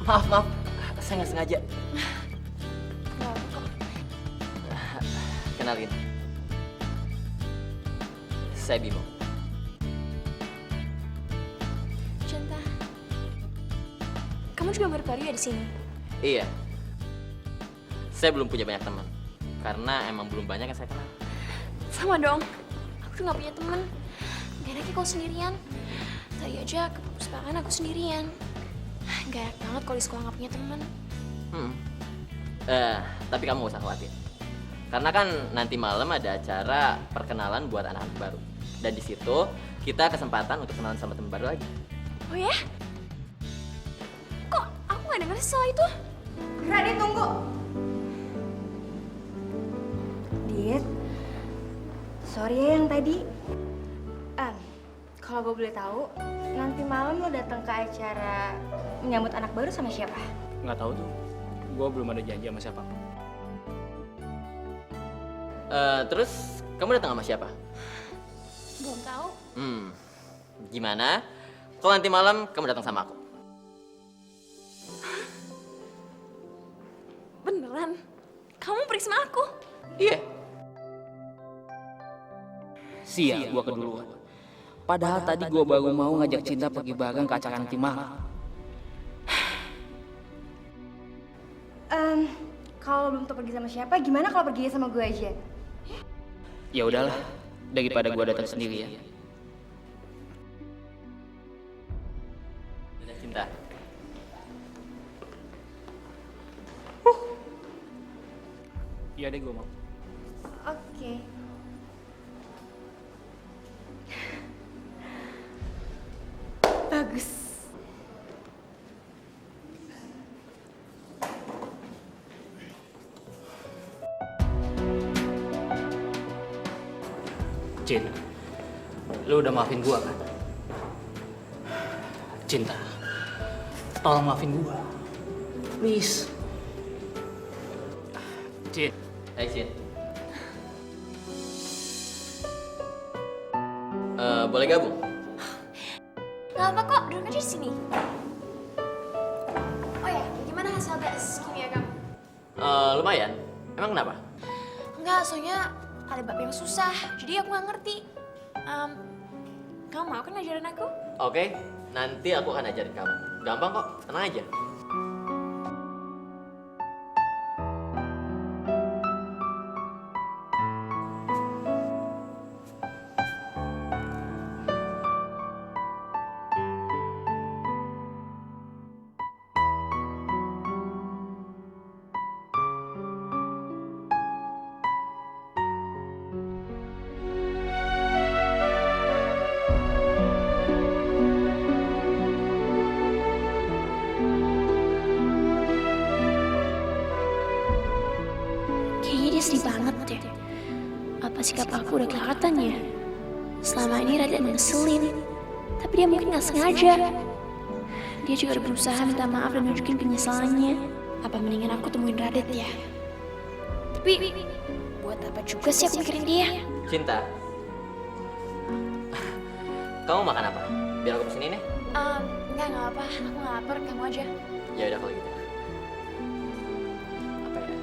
Maaf, saya nggak sengaja. Kenalin, saya Bimo. Cinta, kamu juga baru-baru ya di sini? Iya, saya belum punya banyak teman karena emang belum banyak yang saya kenal. Sama dong, aku juga gak punya temen. Gak enaknya kalau sendirian. Tadi aja ke perpustakaan aku sendirian. Gak enak banget kalau di sekolah gak punya temen. Tapi kamu gak usah khawatir. Karena kan nanti malam ada acara perkenalan buat anak-anak baru. Dan di situ kita kesempatan untuk kenalan sama teman baru lagi. Oh ya? Kok aku gak denger sih soal itu? Radit, tunggu. Dit, sorry ya yang tadi. Kalau gue boleh tahu, nanti malam lo datang ke acara menyambut anak baru sama siapa? Nggak tahu tuh. Gue belum ada janji sama siapa. Terus kamu datang sama siapa? Belum tahu. Gimana? Kalau nanti malam kamu datang sama aku? Beneran? Kamu pergi sama aku? Iya. Sial, gua keduluan. Padahal tadi gua baru mau ngajak Cinta pergi bareng ke acara nanti malam. Kalau belum tahu pergi sama siapa, gimana kalau pergi sama gue aja? Ya udahlah, daripada gua datang sendiri ya. Cinta. Iya deh, gue mau. Oke. Bagus. Cin, lu udah maafin gua kan? Cinta, tolong maafin gua. Please. Cin. Hai, Cin. Boleh gabung? Gak apa kok, duduk aja di sini. Oh ya, gimana hasil tes kimia kamu? Lumayan. Emang kenapa? Enggak, soalnya ada bab yang susah, jadi aku gak ngerti. Kamu mau kan ngajarin aku? Oke, nanti aku akan ajarin kamu. Gampang kok, tenang aja. Kayaknya dia sedih banget deh. Apa sikap aku udah kelihatan ya? Selama ini Radit ngeselin, tapi dia mungkin gak sengaja. Dia juga udah berusaha minta maaf dan nunjukin penyesalannya. Apa mendingan aku temuin Radit ya? Tapi buat apa juga sih aku mikirin dia? Cinta, Kamu makan apa? Biar aku pesenin ya. Nggak apa-apa. Aku nggak lapar. Kamu aja. Ya udah kalau gitu. Apa ya?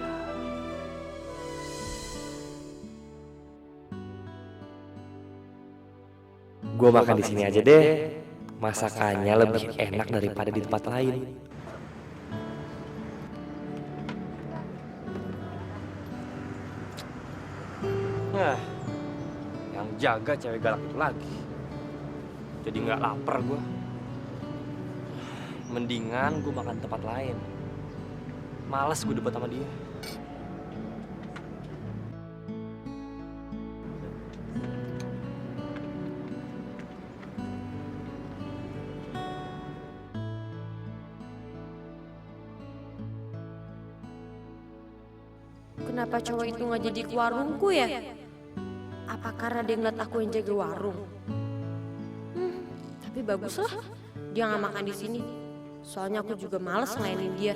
Gue makan di sini aja deh. Masakannya lebih enak daripada di tempat lain. Nah, yang jaga cewek galak itu lagi. Jadi nggak lapar gue. Mendingan gue makan tempat lain. Males gue debat sama dia. Kenapa cowok itu nggak jadi ke warungku ya? Apa karena dia ngeliat aku yang jaga warung? Tapi bagus lah, dia nggak makan di sini. Soalnya aku juga males ngelayanin dia.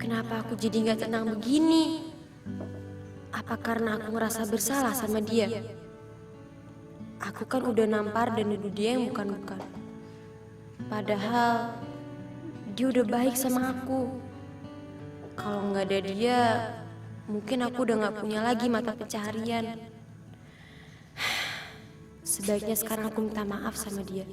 Kenapa aku jadi nggak tenang begini? Apa karena aku ngerasa bersalah sama dia? Aku kan udah nampar dan nuduh dia yang bukan-bukan. Padahal dia udah baik sama aku. Kalau nggak ada dia, mungkin aku udah nggak punya lagi mata pencaharian. Sebaiknya sekarang aku minta maaf sama dia.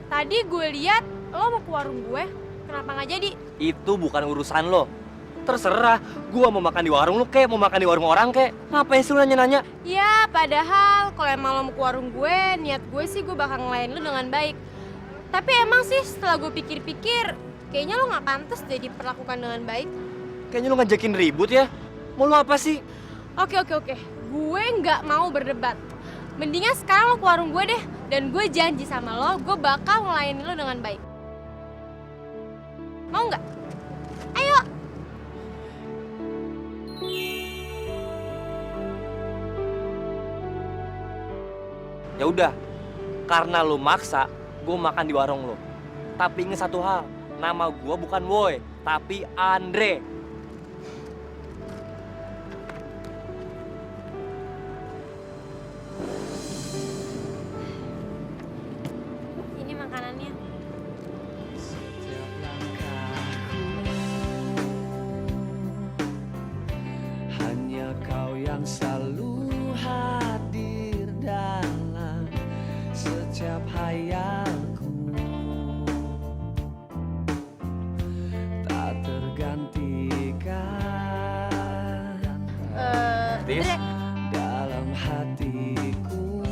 Tadi gue lihat lo mau ke warung gue, kenapa nggak jadi? Itu bukan urusan lo. Terserah, gua mau makan di warung lu kek, mau makan di warung orang kek. Ngapain sih lu nanya-nanya? Ya, padahal kalau emang lo mau ke warung gue, niat gue sih gue bakal ngelayan lo dengan baik. Tapi emang sih setelah gue pikir-pikir, kayaknya lo nggak pantas deh diperlakukan dengan baik. Kayaknya lu ngajakin ribut ya. Mau lu apa sih? Oke. Gue nggak mau berdebat. Mendingan sekarang lo ke warung gue deh. Dan gue janji sama lo, gue bakal ngelayanin lo dengan baik. Mau nggak? Ayo! Ya udah, karena lu maksa, gue makan di warung lu. Tapi inget satu hal, nama gue bukan Woy, tapi Andre. Ini makanannya. Hanya kau yang selalu hadir dalam setiap hayalku, tak tergantikan dalam hatiku.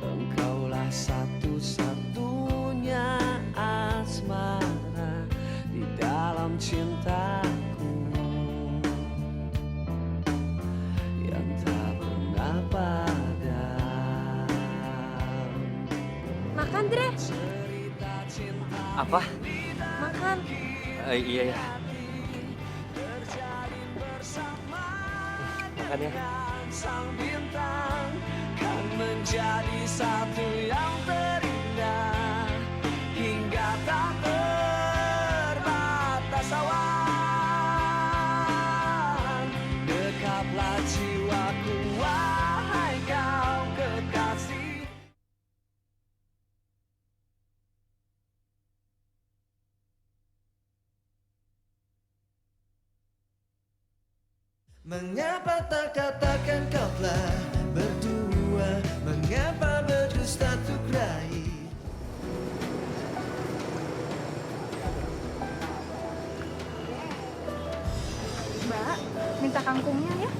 Engkaulah satu-satunya asmara di dalam cintaku yang tak pernah padam. Makan, Dre. Apa? Makan. Iya ya. Makan ya. Sang bintang kan menjadi satu yang terindah hingga tak terbatas awan. Dekaplah jiwaku, wahai kau kekasih. Mengapa tak katakan kau telah berdua? Mengapa berdusta untuk raih? Mbak, minta kangkungnya ya.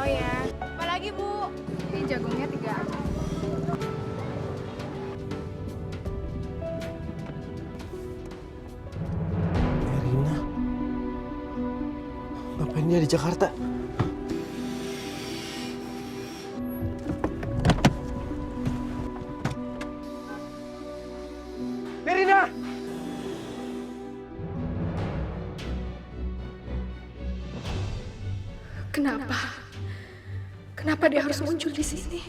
Oh ya. Apa lagi, Bu? Ini jagungnya 3 aja. Erina, ngapain dia di Jakarta? Erina! Kenapa? Kenapa dia harus muncul di sini?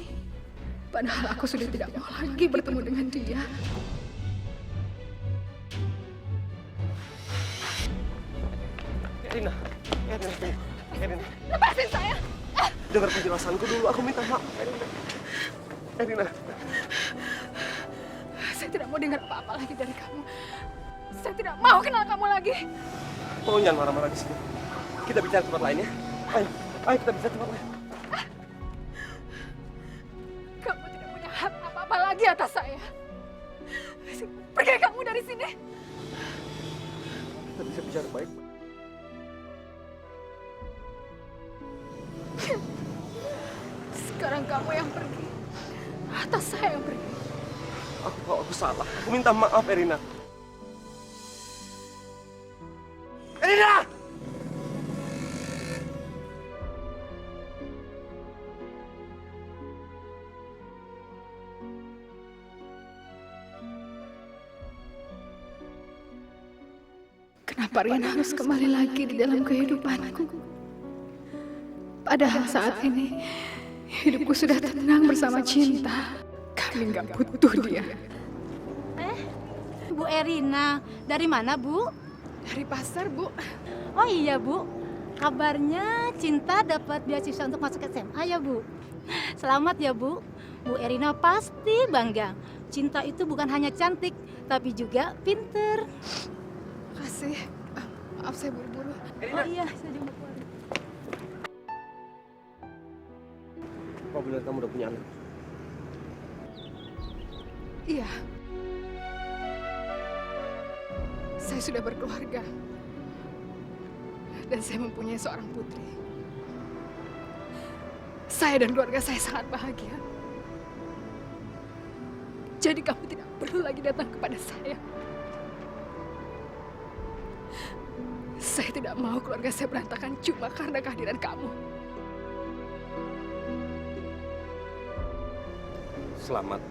Padahal aku sudah tidak mau lagi bertemu dengan dia. Erina. Lepasin saya! Dengar penjelasanku dulu, aku minta maaf. Erina. Saya tidak mau dengar apa-apa lagi dari kamu. Saya tidak mau kenal kamu lagi. Tolong jangan marah-marah di sini. Kita bicara tempat lain ya. Ayo kita bicara tempat lain. Kamu tidak punya hak apa-apa lagi atas saya. Pergi kamu dari sini. Kita bisa bicara baik. Sekarang kamu yang pergi. Atas saya yang pergi. Aku salah. Aku minta maaf, Erina. Erina! Kenapa Rian harus kembali lagi di dalam kehidupanku? Padahal saat ini hidupku sudah tenang bersama Cinta. Kami nggak butuh dia. Bu Erina, dari mana Bu? Dari pasar Bu. Oh iya Bu, kabarnya Cinta dapat beasiswa untuk masuk SMA ya Bu. Selamat ya Bu. Bu Erina pasti bangga. Cinta itu bukan hanya cantik, tapi juga pinter. Makasih. Maaf saya buru-buru. Oh iya, saya juga keluar. Apa benar kamu udah punya anak? Iya. Saya sudah berkeluarga. Dan saya mempunyai seorang putri. Saya dan keluarga saya sangat bahagia. Jadi kamu tidak perlu lagi datang kepada saya. Saya tidak mau keluarga saya berantakan cuma karena kehadiran kamu. Selamat.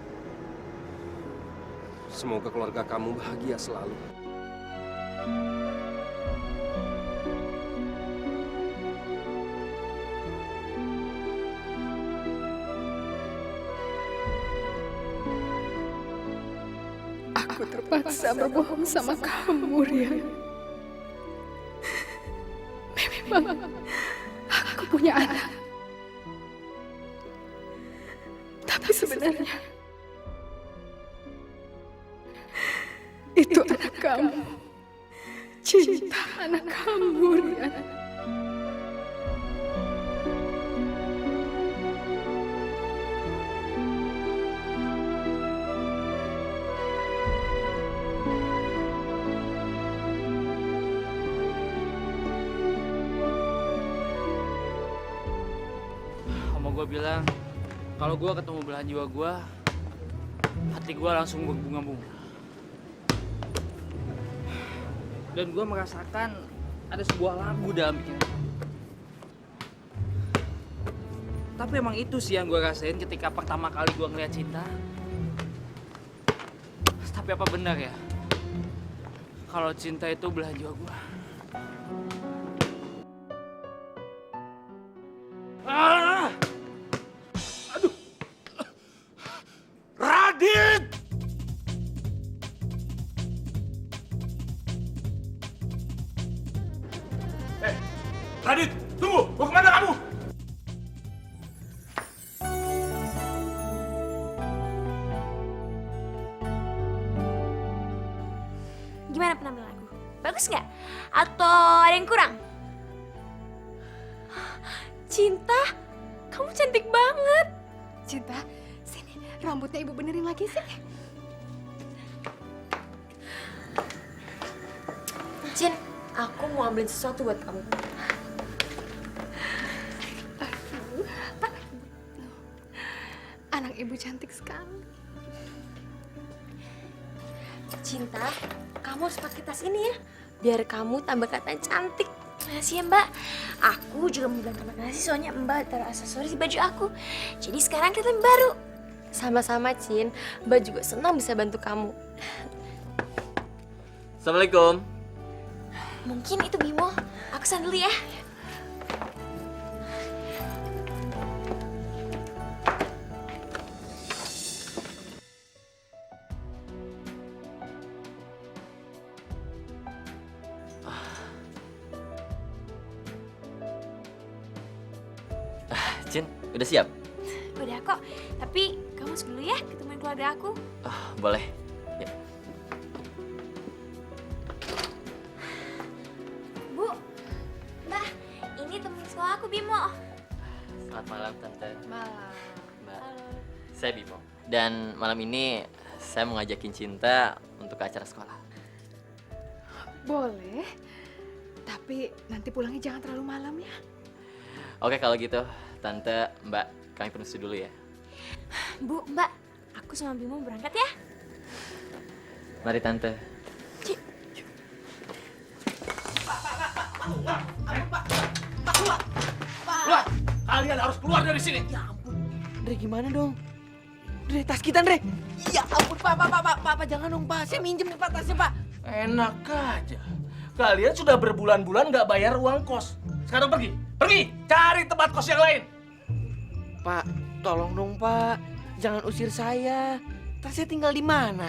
Semoga keluarga kamu bahagia selalu. Aku terpaksa berbohong sama kamu, Rian. Memang aku punya anak. Tapi sebenarnya itu anak kamu. Cinta anak kamu, Rian. Gue bilang kalau gue ketemu belahan jiwa gue, hati gue langsung berbunga-bunga. Dan gue merasakan ada sebuah lagu dalam pikiran. Tapi emang itu sih yang gue rasain ketika pertama kali gue ngeliat Cinta. Tapi apa benar ya kalau Cinta itu belahan jiwa gue? Radit! Radit, tunggu! Mau kemana kamu? Gimana penampilan aku? Bagus nggak? Atau ada yang kurang? Cinta, kamu cantik banget. Cinta, sini rambutnya ibu benerin lagi sini. Cin, aku mau ambilin sesuatu buat kamu. Anak ibu cantik sekali. Cinta, kamu harus pakai tas ini ya, biar kamu tambah kelihatan cantik. Makasih ya Mbak. Aku juga mau bilang terima kasih soalnya Mbak taruh aksesoris di baju aku. Jadi sekarang kelihatan baru. Sama-sama Cin, Mbak juga senang bisa bantu kamu. Assalamualaikum. Mungkin itu Bimo. Aku kesana dulu ya. Cin, udah siap? Udah kok, tapi kamu masuk dulu ya ketemuin keluarga aku. Boleh. Ya. Bu, Mbak, ini temen sekolah aku Bimo. Selamat malam, Tante. Malam. Mbak, saya Bimo. Dan malam ini saya mau ngajakin Cinta untuk ke acara sekolah. Boleh, tapi nanti pulangnya jangan terlalu malam ya. Oke, kalau gitu, Tante, Mbak, kami permisi dulu ya. Bu, Mbak, aku sama Bimo berangkat ya. Mari, Tante. Keluar! Kalian harus keluar dari sini. Ya ampun. Andre, gimana dong? Andre, tas kita, Andre. Ya ampun, Pak, jangan dong, Pak. Saya minjem nih, Pak, tasnya, Pak. Enak aja. Kalian sudah berbulan-bulan nggak bayar uang kos. Sekarang pergi. Pergi! Cari tempat kos yang lain. Pak, tolong dong, Pak. Jangan usir saya. Tas saya tinggal di mana?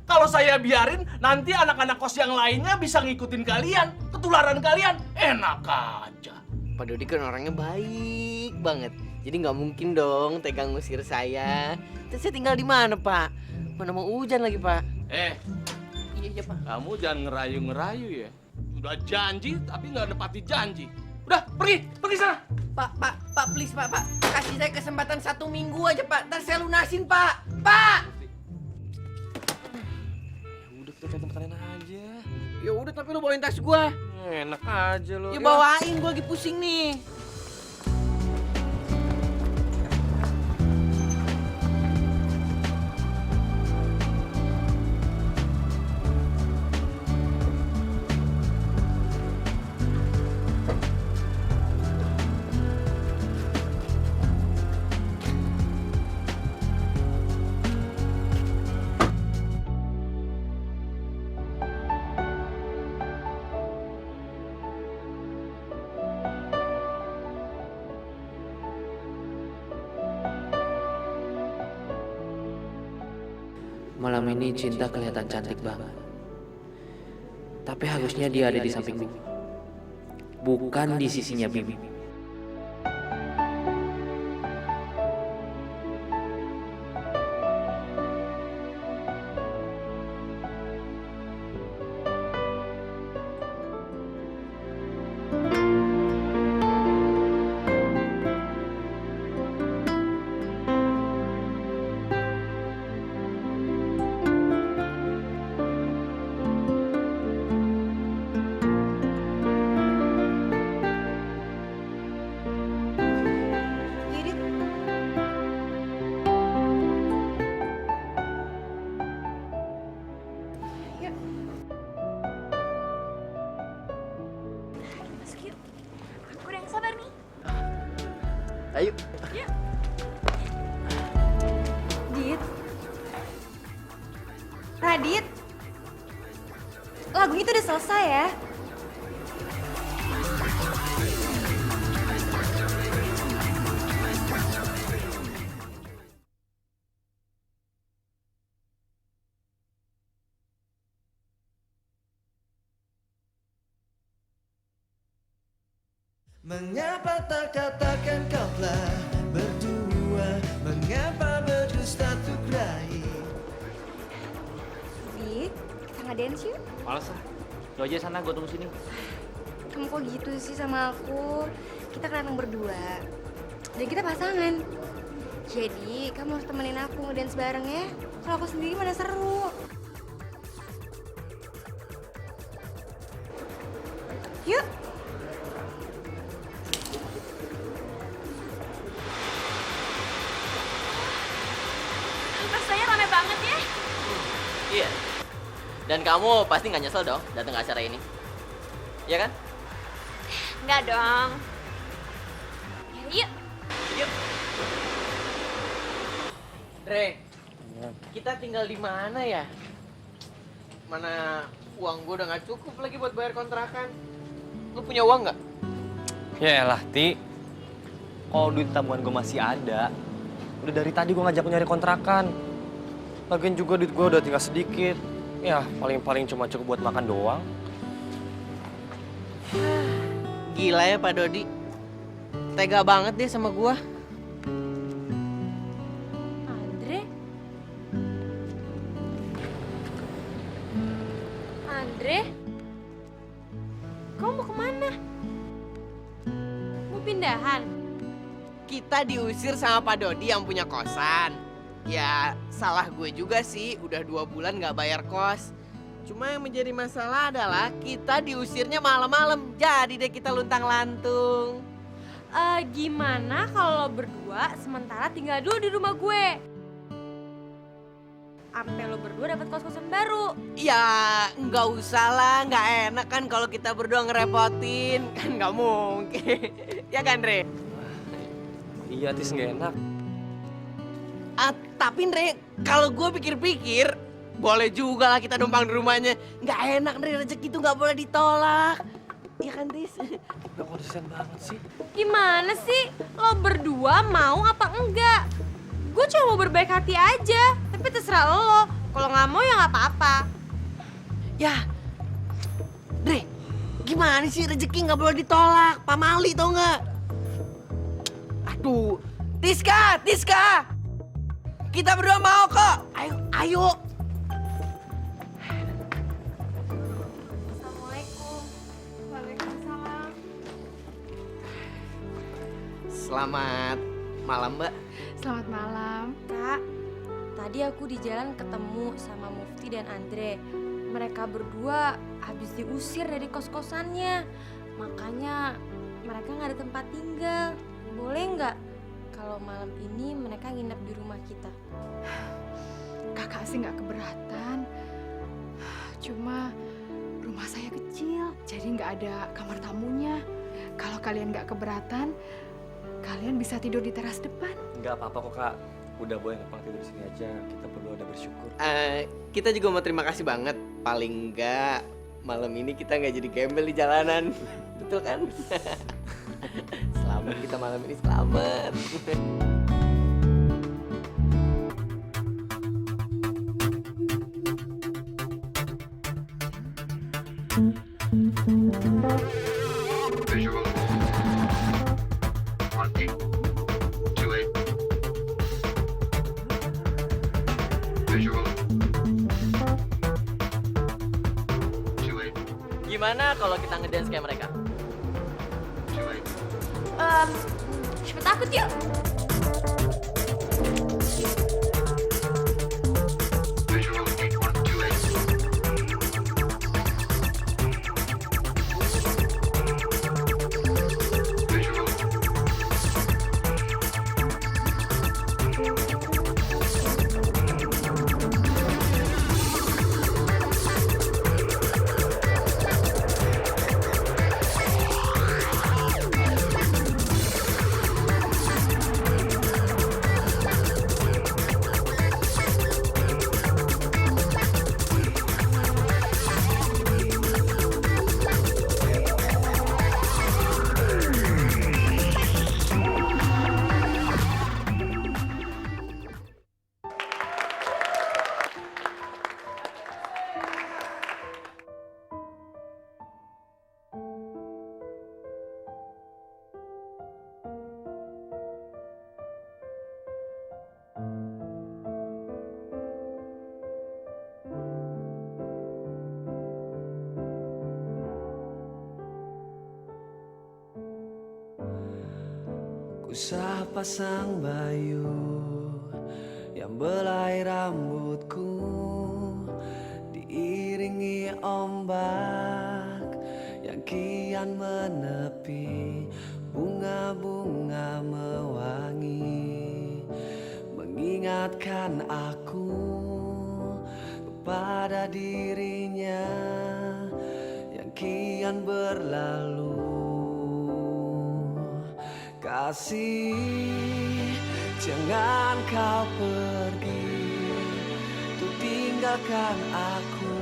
Kalau saya biarin, nanti anak-anak kos yang lainnya bisa ngikutin kalian. Ketularan kalian. Enak aja. Pak Dodi kan orangnya baik banget. Jadi nggak mungkin dong tegang ngusir saya. Terus saya tinggal di mana, Pak? Mana mau hujan lagi, Pak? Iya, Pak. Kamu jangan ngerayu-ngerayu ya. Udah janji tapi nggak nepati janji. Udah, pergi sana. Pak, please, Pak. Kasih saya kesempatan 1 minggu aja, Pak. Ntar saya lunasin, Pak. Pak! Udah, kita cari tempat lain aja. Ya udah, tapi lu bawain tas gua. Enak aja lo. Ya bawain, gua lagi pusing nih. Malam ini Cinta kelihatan cantik banget. Tapi harusnya dia ada di samping gue, bukan di sisinya Bibi. Masuk yuk. Aku udah yang sabar nih. Ayo. Yuk. Dit. Radit. Lagu itu udah selesai ya. Mengapa tak katakan kau telah berdua? Mengapa berdusta untuk raih? Dit, kita nggak dance yuk? Males lah. Lo aja sana, gue tunggu sini. Kamu kok gitu sih sama aku? Kita kan emang berdua. Dan kita pasangan. Jadi, kamu harus temenin aku ngedance bareng ya. Kalau aku sendiri mana seru. Yuk. Rasanya rame banget ya. Iya. Dan kamu pasti nggak nyesel dong datang ke acara ini. Iya kan? Enggak dong. Ya, yuk. Yuk. Dre, kita tinggal di mana ya? Mana uang gua udah nggak cukup lagi buat bayar kontrakan. Lu punya uang nggak? Yaelah, Ti. Kalau duit tabungan gue masih ada, udah dari tadi gue ngajak nyari kontrakan. Lagian juga duit gue udah tinggal sedikit. Ya, paling-paling cuma cukup buat makan doang. Gila ya Pak Dodi. Tega banget deh sama gua. Andre? Kamu mau kemana? Mau pindahan? Kita diusir sama Pak Dodi yang punya kosan. Ya salah gue juga sih, udah 2 bulan gak bayar kos. Cuma yang menjadi masalah adalah kita diusirnya malam-malam. Jadi deh kita luntang-lantung. Gimana kalau lo berdua sementara tinggal dulu di rumah gue? Sampai lo berdua dapat kos-kosan baru. Ya nggak usah lah, nggak enak kan kalau kita berdua ngerepotin. Kan nggak mungkin. Ya kan, Re? Iya, Tis, nggak enak. Tapi Re, kalau gue pikir-pikir, boleh juga lah kita numpang di rumahnya. Nggak enak, Re, rezeki itu nggak boleh ditolak. Iya kan, Tis? Nggak konsisten banget sih. Gimana sih? Lo berdua mau apa enggak? Gue cuma mau berbaik hati aja. Tapi terserah lo. Kalau nggak mau ya nggak apa-apa. Ya, Dre, gimana sih rezeki nggak boleh ditolak? Pamali tau nggak? Aduh, Tiska, kita berdua mau kok. Ayo. Assalamualaikum. Waalaikumsalam. Selamat malam, Mbak. Selamat malam. Kak, tadi aku di jalan ketemu sama Mufti dan Andre. Mereka berdua habis diusir dari kos-kosannya. Makanya mereka nggak ada tempat tinggal. Boleh nggak kalau malam ini mereka nginep di rumah kita? Kakak sih nggak keberatan. Cuma rumah saya kecil, jadi nggak ada kamar tamunya. Kalau kalian nggak keberatan, kalian bisa tidur di teras depan. Nggak apa-apa kok, Kak. Udah boleh numpang tidur di sini aja. Kita berdua udah bersyukur. Kita juga mau terima kasih banget. Paling enggak malam ini kita nggak jadi gembel di jalanan. Betul kan? Selamat kita malam ini selamat. Gimana kalau kita ngedance kayak mereka? Siapa takut yuk? Sapa sang bayu yang belai rambutku, diiringi ombak yang kian menepi, bunga-bunga mewangi mengingatkan aku kepada dirinya yang kian berlalu. Kasih, jangan kau pergi, tuh tinggalkan aku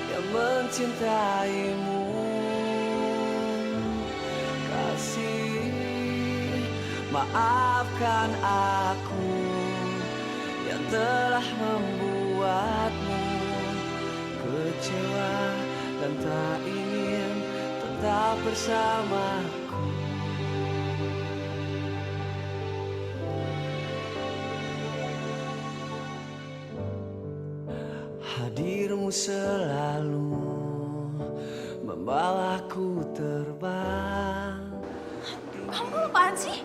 yang mencintaimu. Kasih, maafkan aku yang telah membuatmu kecewa dan tak ingin tetap bersamaku. Hadirmu Mimpimu selalu membawaku terbang. Kamu apaan sih?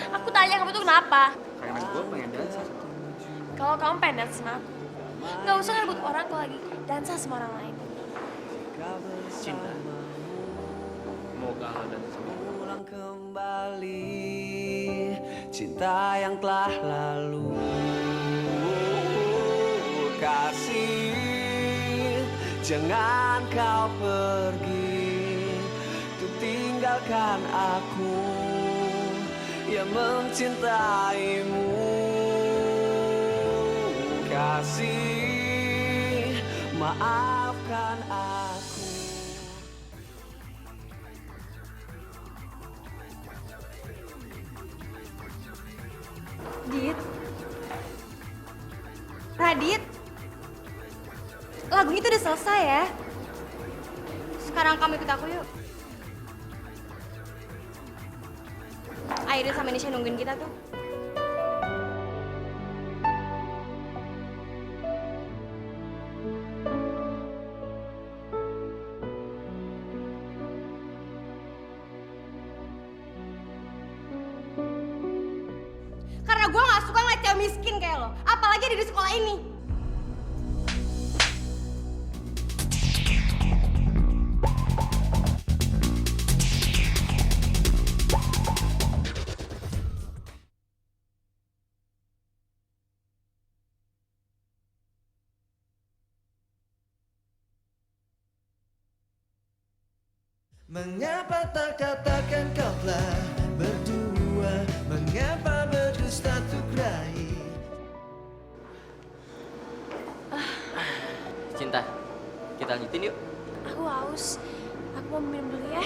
Aku tanya kamu tuh kenapa? Karena gue pengen dansa. Kalau kamu pengen dansa sama aku, nggak usah ngerebut orang kalau lagi dansa sama orang lain. Cinta. Mau kalah dan sama gue. Ulang kembali cinta yang telah lalu. Kasih, jangan kau pergi untuk tinggalkan aku yang mencintaimu. Kasih, maafkan aku. Dit. Radit. Lagu itu udah selesai ya. Sekarang kamu ikut aku yuk. Aida sama Nisha nungguin kita tuh. Karena gue gak suka ngeliat cewek miskin kayak lo. Apalagi ada di sekolah ini. Mengapa tak katakan kau telah berdua? Mengapa berdusta untuk raih? Cinta, kita lanjutin yuk. Aku haus. Aku mau minum dulu ya.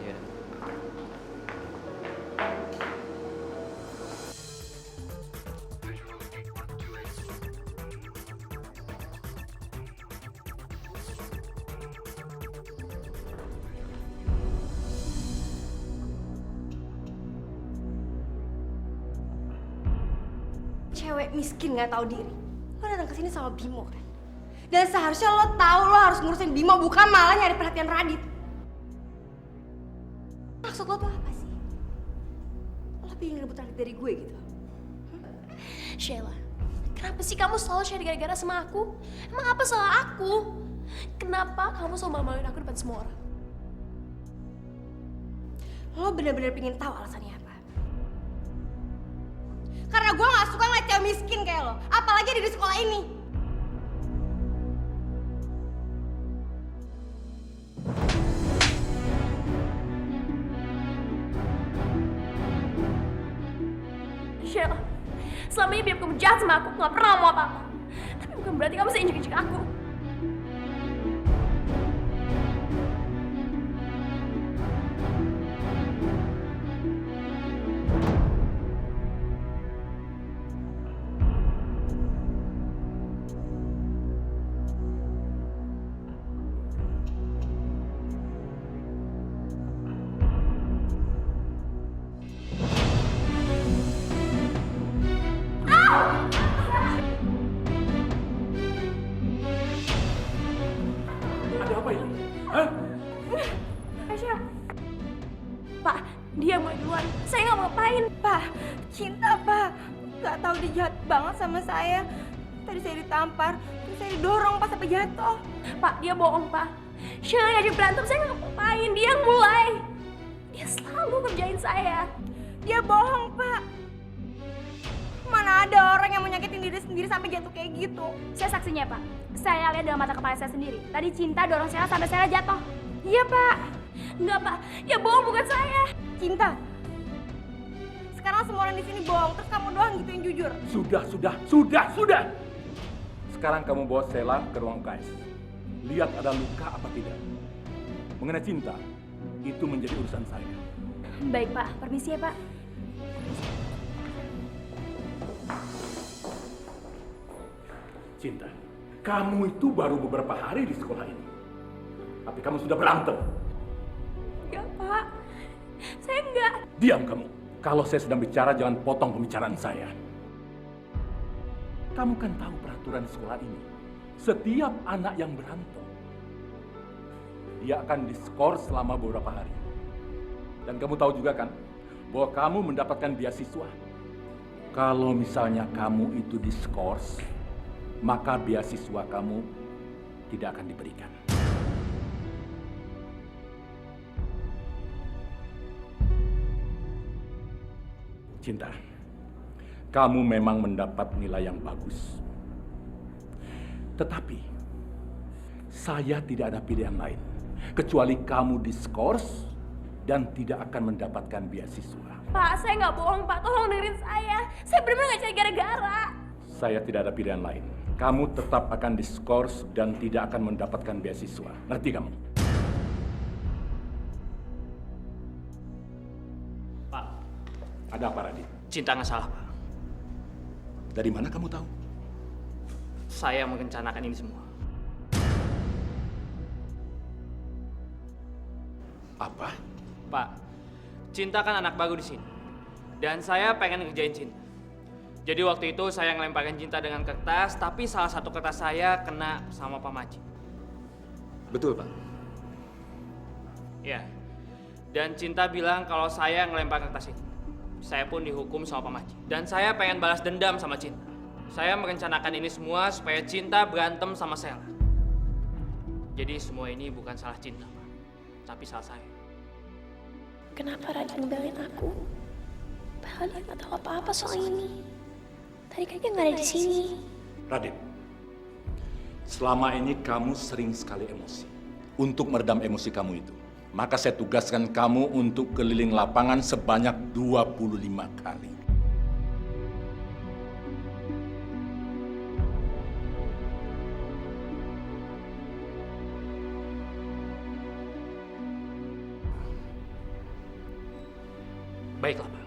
Yaudah. Cewek miskin gak tahu diri. Lo datang ke sini sama Bimo kan? Dan seharusnya lo tahu lo harus ngurusin Bimo, bukan malah nyari perhatian Radit. Maksud lo tuh apa sih? Lo pengen ngerebut Radit dari gue gitu? Sheila, kenapa sih kamu selalu share gara-gara sama aku? Emang apa salah aku? Kenapa kamu selalu malu-maluin aku depan semua orang? Lo bener-bener pengen tahu alasannya apa? Karena gue gak suka ngeliat cewek miskin kayak lo. Apalagi ada di sekolah ini. Sheila, selama ini biar kamu jahat sama aku gak pernah ngomong apa-apa. Tapi bukan berarti kamu bisa injek-injek aku. Ada apa ini? Hah? Aisyah. Pak, dia mulai duluan. Saya nggak mau ngapain. Pak, Cinta pak. Gak tahu dia jahat banget sama saya. Tadi saya ditampar, terus saya didorong pas sampai jatuh. Pak, dia bohong, Pak. Sheila ngajak berantem, saya nggak ngapain. Dia yang mulai. Dia selalu ngerjain saya. Dia bohong, Pak. Mana ada orang yang mau nyakitin diri sendiri sampai jatuh kayak gitu. Saya saksinya, Pak. Saya lihat dengan mata kepala saya sendiri. Tadi Cinta dorong Sheila sampai Sheila jatuh. Iya, Pak. Enggak, Pak. Dia bohong, bukan saya. Cinta. Sekarang semua orang di sini bohong, terus kamu doang gitu yang jujur. Sudah. Sekarang kamu bawa Sheila ke ruang UKS. Lihat ada luka apa tidak. Mengenai Cinta, itu menjadi urusan saya. Baik, Pak. Permisi ya, Pak. Cinta, kamu itu baru beberapa hari di sekolah ini. Tapi kamu sudah berantem. Enggak, Pak. Saya enggak. Diam kamu. Kalau saya sedang bicara, jangan potong pembicaraan saya. Kamu kan tahu peraturan. aturan sekolah ini, setiap anak yang berantem, dia akan diskor selama beberapa hari. Dan kamu tahu juga kan, bahwa kamu mendapatkan beasiswa. Kalau misalnya kamu itu diskors, maka beasiswa kamu tidak akan diberikan. Cinta, kamu memang mendapat nilai yang bagus. Tetapi, saya tidak ada pilihan lain, kecuali kamu diskors dan tidak akan mendapatkan beasiswa. Pak, saya nggak bohong, Pak. Tolong dengerin saya. Saya benar-benar nggak cari gara-gara. Saya tidak ada pilihan lain. Kamu tetap akan diskors dan tidak akan mendapatkan beasiswa. Ngerti kamu? Pak. Ada apa, Radit? Cinta nggak salah, Pak. Dari mana kamu tahu? Saya merencanakan ini semua. Apa? Pak, Cinta kan anak baru di sini. Dan saya pengen ngerjain Cinta. Jadi waktu itu saya ngelemparin Cinta dengan kertas, tapi salah satu kertas saya kena sama Pak Maji. Betul, Pak. Ya. Dan Cinta bilang kalau saya ngelempar kertas itu. Saya pun dihukum sama Pak Maji. Dan saya pengen balas dendam sama Cinta. Saya merencanakan ini semua supaya Cinta berantem sama Sela. Jadi semua ini bukan salah Cinta, Pak. Tapi salah saya. Kenapa Radit ngebelain aku? Padahal dia nggak tahu apa-apa soal ini. Tadi kan dia nggak ada di sini. Radit, selama ini kamu sering sekali emosi. Untuk meredam emosi kamu itu, maka saya tugaskan kamu untuk keliling lapangan sebanyak 25 kali. Baiklah, Pak.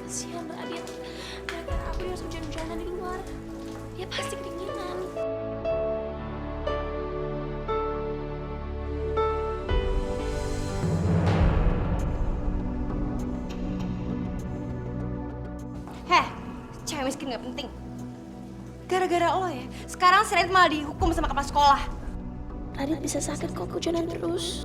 Kasihan Radit. Gara-gara aku dia harus hujan-hujanan di luar. Dia pasti kedinginan. Heh, cewek miskin gak penting. Gara-gara lo ya, sekarang si Radit malah dihukum sama kepala sekolah. Radit bisa sakit kalau kehujanan terus.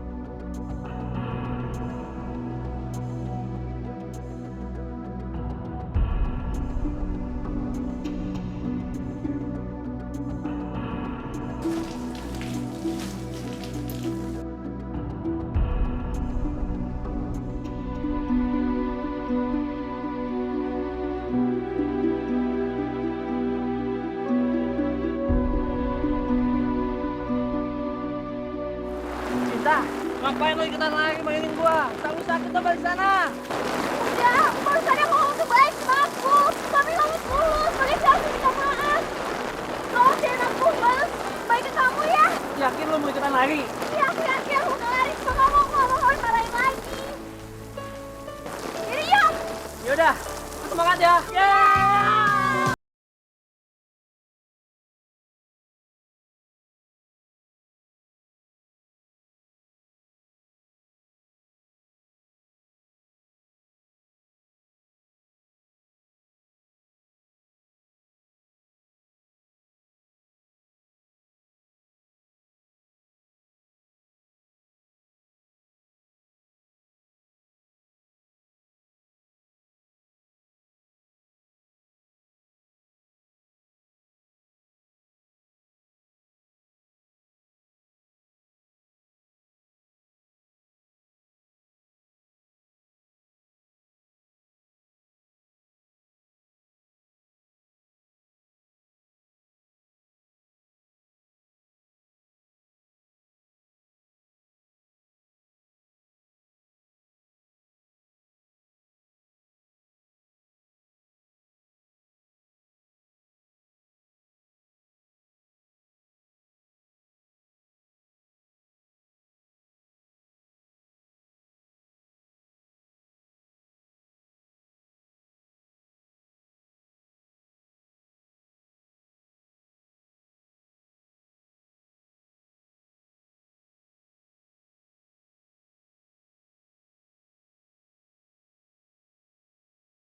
Cinta, ngapain lo ikutan lagi mainin gua? Tak usah kita balik sana. Udah, barusannya ngomong tuh baik sama aku. Tapi kamu tulus, makanya saya harus minta maaf. Tolong jangan aku balas baik ke kamu ya. Yakin lo mau ikutan lari? Iya, aku yakin aku udah lari. Cuma kamu mau marahin lagi. Jadi yuk. Yaudah, semangat ya. Yeay!